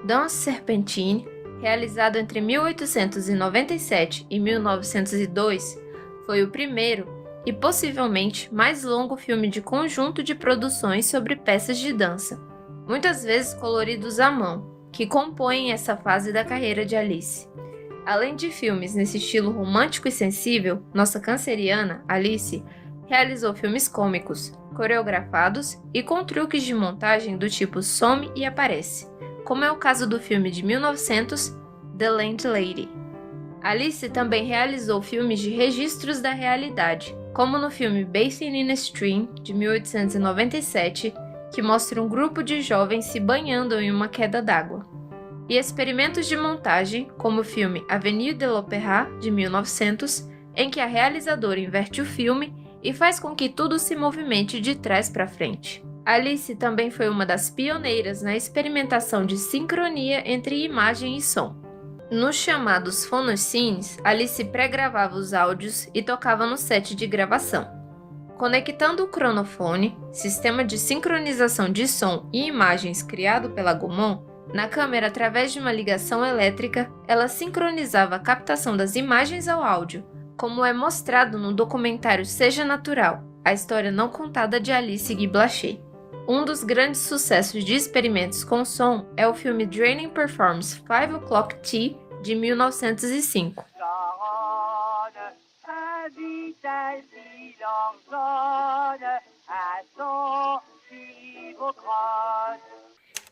Danse Serpentine, realizado entre 1897 e 1902, foi o primeiro e possivelmente mais longo filme de conjunto de produções sobre peças de dança, muitas vezes coloridos à mão, que compõem essa fase da carreira de Alice. Além de filmes nesse estilo romântico e sensível, nossa canceriana, Alice, realizou filmes cômicos, coreografados e com truques de montagem do tipo some e aparece, como é o caso do filme de 1900, The Landlady. Alice também realizou filmes de registros da realidade, como no filme Bathing in a Stream, de 1897, que mostra um grupo de jovens se banhando em uma queda d'água, e experimentos de montagem, como o filme Avenue de l'Opéra, de 1900, em que a realizadora inverte o filme e faz com que tudo se movimente de trás para frente. Alice também foi uma das pioneiras na experimentação de sincronia entre imagem e som. Nos chamados phonoscenes, Alice pré-gravava os áudios e tocava no set de gravação. Conectando o cronofone, sistema de sincronização de som e imagens criado pela Gaumont, na câmera através de uma ligação elétrica, ela sincronizava a captação das imagens ao áudio, como é mostrado no documentário Seja Natural, a história não contada de Alice Guy Blaché. Um dos grandes sucessos de experimentos com som é o filme Training Performance 5 O'Clock Tea, de 1905.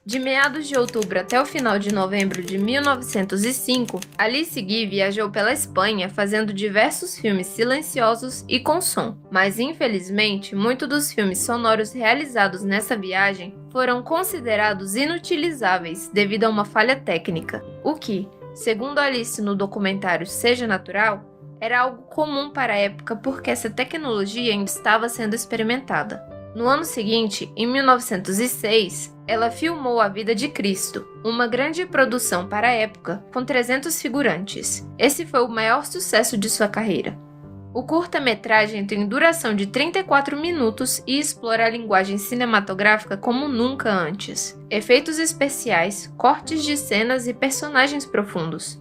De meados de outubro até o final de novembro de 1905, Alice Guy viajou pela Espanha fazendo diversos filmes silenciosos e com som, mas infelizmente muitos dos filmes sonoros realizados nessa viagem foram considerados inutilizáveis devido a uma falha técnica, o que, segundo Alice no documentário Seja Natural, era algo comum para a época porque essa tecnologia ainda estava sendo experimentada. No ano seguinte, em 1906, ela filmou A Vida de Cristo, uma grande produção para a época, com 300 figurantes. Esse foi o maior sucesso de sua carreira. O curta-metragem tem duração de 34 minutos e explora a linguagem cinematográfica como nunca antes. Efeitos especiais, cortes de cenas e personagens profundos.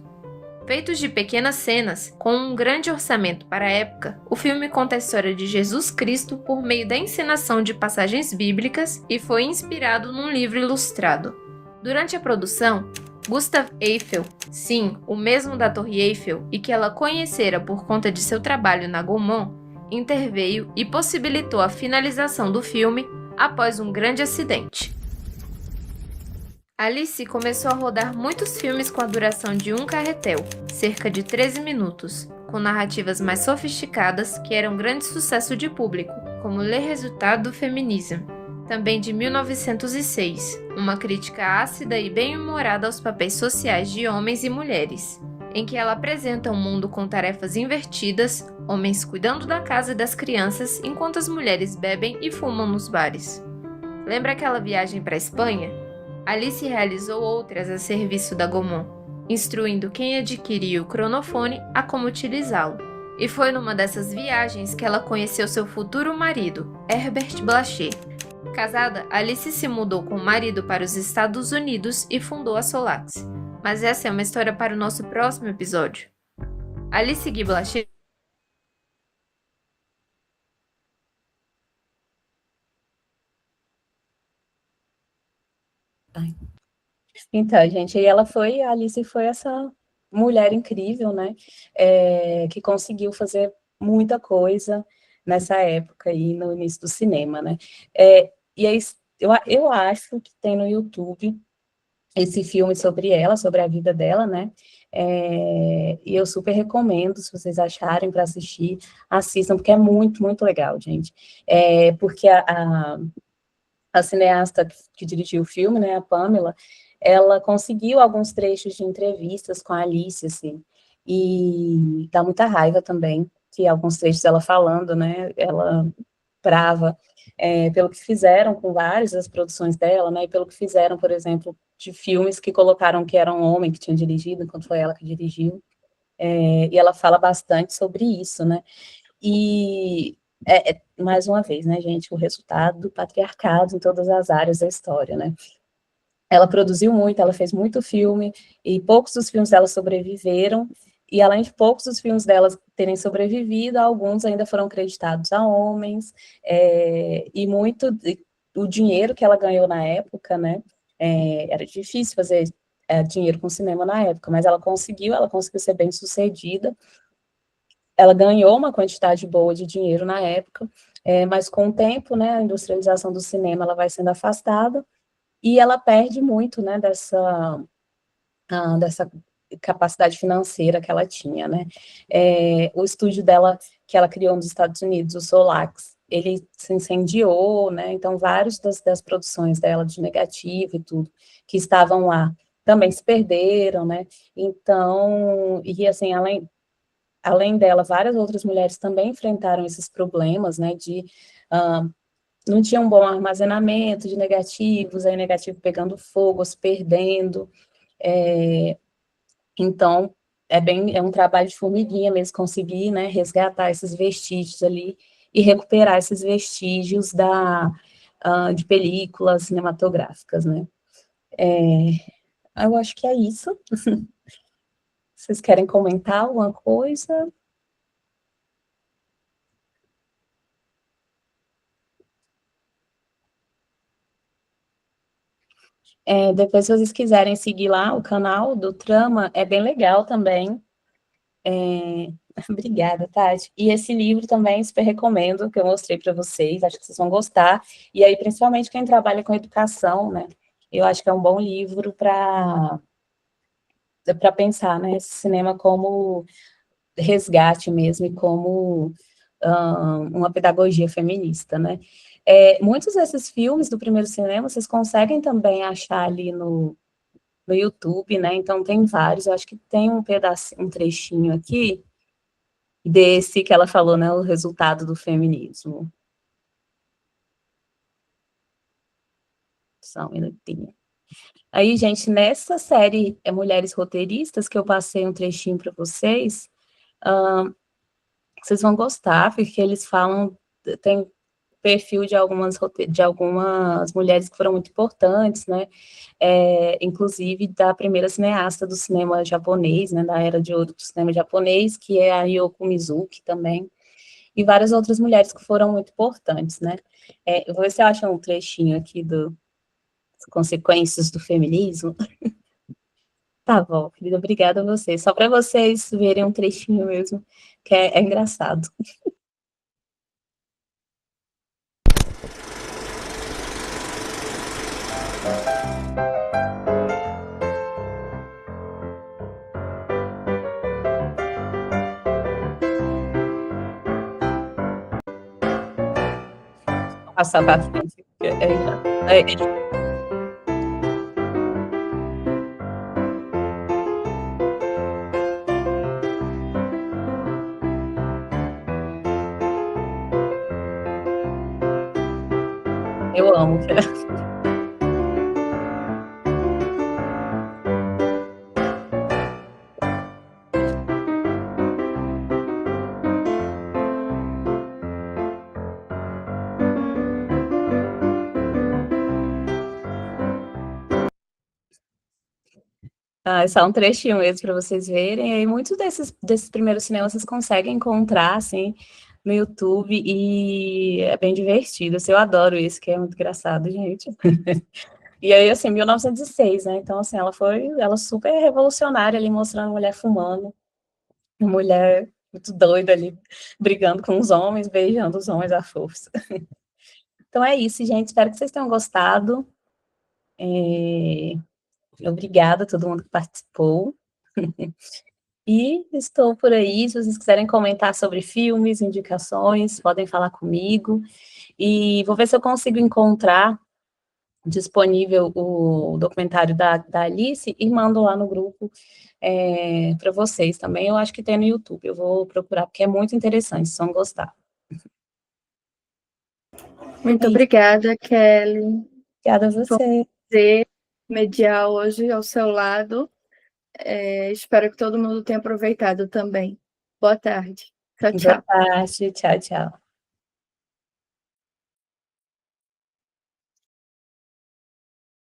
Feitos de pequenas cenas, com um grande orçamento para a época, o filme conta a história de Jesus Cristo por meio da encenação de passagens bíblicas e foi inspirado num livro ilustrado. Durante a produção, Gustave Eiffel, sim, o mesmo da Torre Eiffel e que ela conhecera por conta de seu trabalho na Gaumont, interveio e possibilitou a finalização do filme após um grande acidente. Alice começou a rodar muitos filmes com a duração de um carretel, cerca de 13 minutos, com narrativas mais sofisticadas que eram grande sucesso de público, como Le Résultat du Féminisme, também de 1906, uma crítica ácida e bem-humorada aos papéis sociais de homens e mulheres, em que ela apresenta um mundo com tarefas invertidas, homens cuidando da casa e das crianças enquanto as mulheres bebem e fumam nos bares. Lembra aquela viagem para a Espanha? Alice realizou outras a serviço da Gaumont, instruindo quem adquiria o cronofone a como utilizá-lo. E foi numa dessas viagens que ela conheceu seu futuro marido, Herbert Blaché. Casada, Alice se mudou com o marido para os Estados Unidos e fundou a Solax. Mas essa é uma história para o nosso próximo episódio. Alice Guy Blaché Então, gente, a Alice foi essa mulher incrível, né, que conseguiu fazer muita coisa nessa época aí, no início do cinema, né, e aí, eu acho que tem no YouTube esse filme sobre ela, sobre a vida dela, né, e eu super recomendo, se vocês acharem para assistir, assistam, porque é muito, muito legal, gente, porque a cineasta que dirigiu o filme, né, a Pamela, ela conseguiu alguns trechos de entrevistas com a Alice, assim, e dá muita raiva também, que alguns trechos ela falando, né, ela brava, pelo que fizeram com várias das produções dela, né, e pelo que fizeram, por exemplo, de filmes que colocaram que era um homem que tinha dirigido, enquanto foi ela que dirigiu, e ela fala bastante sobre isso, né, e, mais uma vez, né, gente, o resultado do patriarcado em todas as áreas da história, né. Ela produziu muito, ela fez muito filme, e poucos dos filmes dela sobreviveram, e além de poucos dos filmes delas terem sobrevivido, alguns ainda foram creditados a homens, e muito o dinheiro que ela ganhou na época, né, era difícil fazer dinheiro com cinema na época, mas ela conseguiu ser bem sucedida, ela ganhou uma quantidade boa de dinheiro na época, mas com o tempo, né, a industrialização do cinema, ela vai sendo afastada, e ela perde muito, né, dessa capacidade financeira que ela tinha, né. O estúdio dela, que ela criou nos Estados Unidos, o Solax, ele se incendiou, né, então vários das produções dela, de negativo e tudo, que estavam lá, também se perderam, né, então, e assim, além dela, várias outras mulheres também enfrentaram esses problemas, né, de não tinha um bom armazenamento de negativos, aí negativo pegando fogo, se perdendo, então, é um trabalho de formiguinha mesmo, conseguir, né, resgatar esses vestígios ali, e recuperar esses vestígios de películas cinematográficas, né. Eu acho que é isso. Vocês querem comentar alguma coisa? Depois, se vocês quiserem seguir lá o canal do Trama, é bem legal também. Obrigada, Tati. E esse livro também super recomendo, que eu mostrei para vocês, acho que vocês vão gostar. E aí, principalmente quem trabalha com educação, né? Eu acho que é um bom livro para pensar, né? Esse cinema como resgate mesmo e como uma pedagogia feminista, né? Muitos desses filmes do primeiro cinema, vocês conseguem também achar ali no YouTube, né? Então tem vários, eu acho que tem um pedacinho, um trechinho aqui desse que ela falou, né? O resultado do feminismo. Só um minutinho. Aí, gente, nessa série Mulheres Roteiristas, que eu passei um trechinho para vocês, vocês vão gostar, porque eles falam, tem perfil de algumas mulheres que foram muito importantes, né, inclusive da primeira cineasta do cinema japonês, né, da era de ouro do cinema japonês, que é a Yoko Mizuki também, e várias outras mulheres que foram muito importantes, né. Eu vou ver se eu acho um trechinho aqui das consequências do feminismo. Tá bom, querida, obrigada a vocês. Só para vocês verem um trechinho mesmo, que é engraçado. Vou passar para frente. Eu amo. É só um trechinho mesmo para vocês verem, e aí muitos desses primeiros cinemas vocês conseguem encontrar, assim, no YouTube, e é bem divertido, assim, eu adoro isso, que é muito engraçado, gente. E aí, assim, 1906, né, então, assim, ela super revolucionária ali, mostrando a mulher fumando, uma mulher muito doida ali, brigando com os homens, beijando os homens à força. Então é isso, gente, espero que vocês tenham gostado. Obrigada a todo mundo que participou. E estou por aí, se vocês quiserem comentar sobre filmes, indicações, podem falar comigo. E vou ver se eu consigo encontrar disponível o documentário da Alice e mando lá no grupo para vocês também. Eu acho que tem no YouTube, eu vou procurar, porque é muito interessante, vocês vão gostar. Muito isso. obrigada, Kelly, Obrigada a você. por mediar hoje ao seu lado. Espero que todo mundo tenha aproveitado também. Boa tarde. Tchau, Boa tchau. tarde. Tchau, tchau.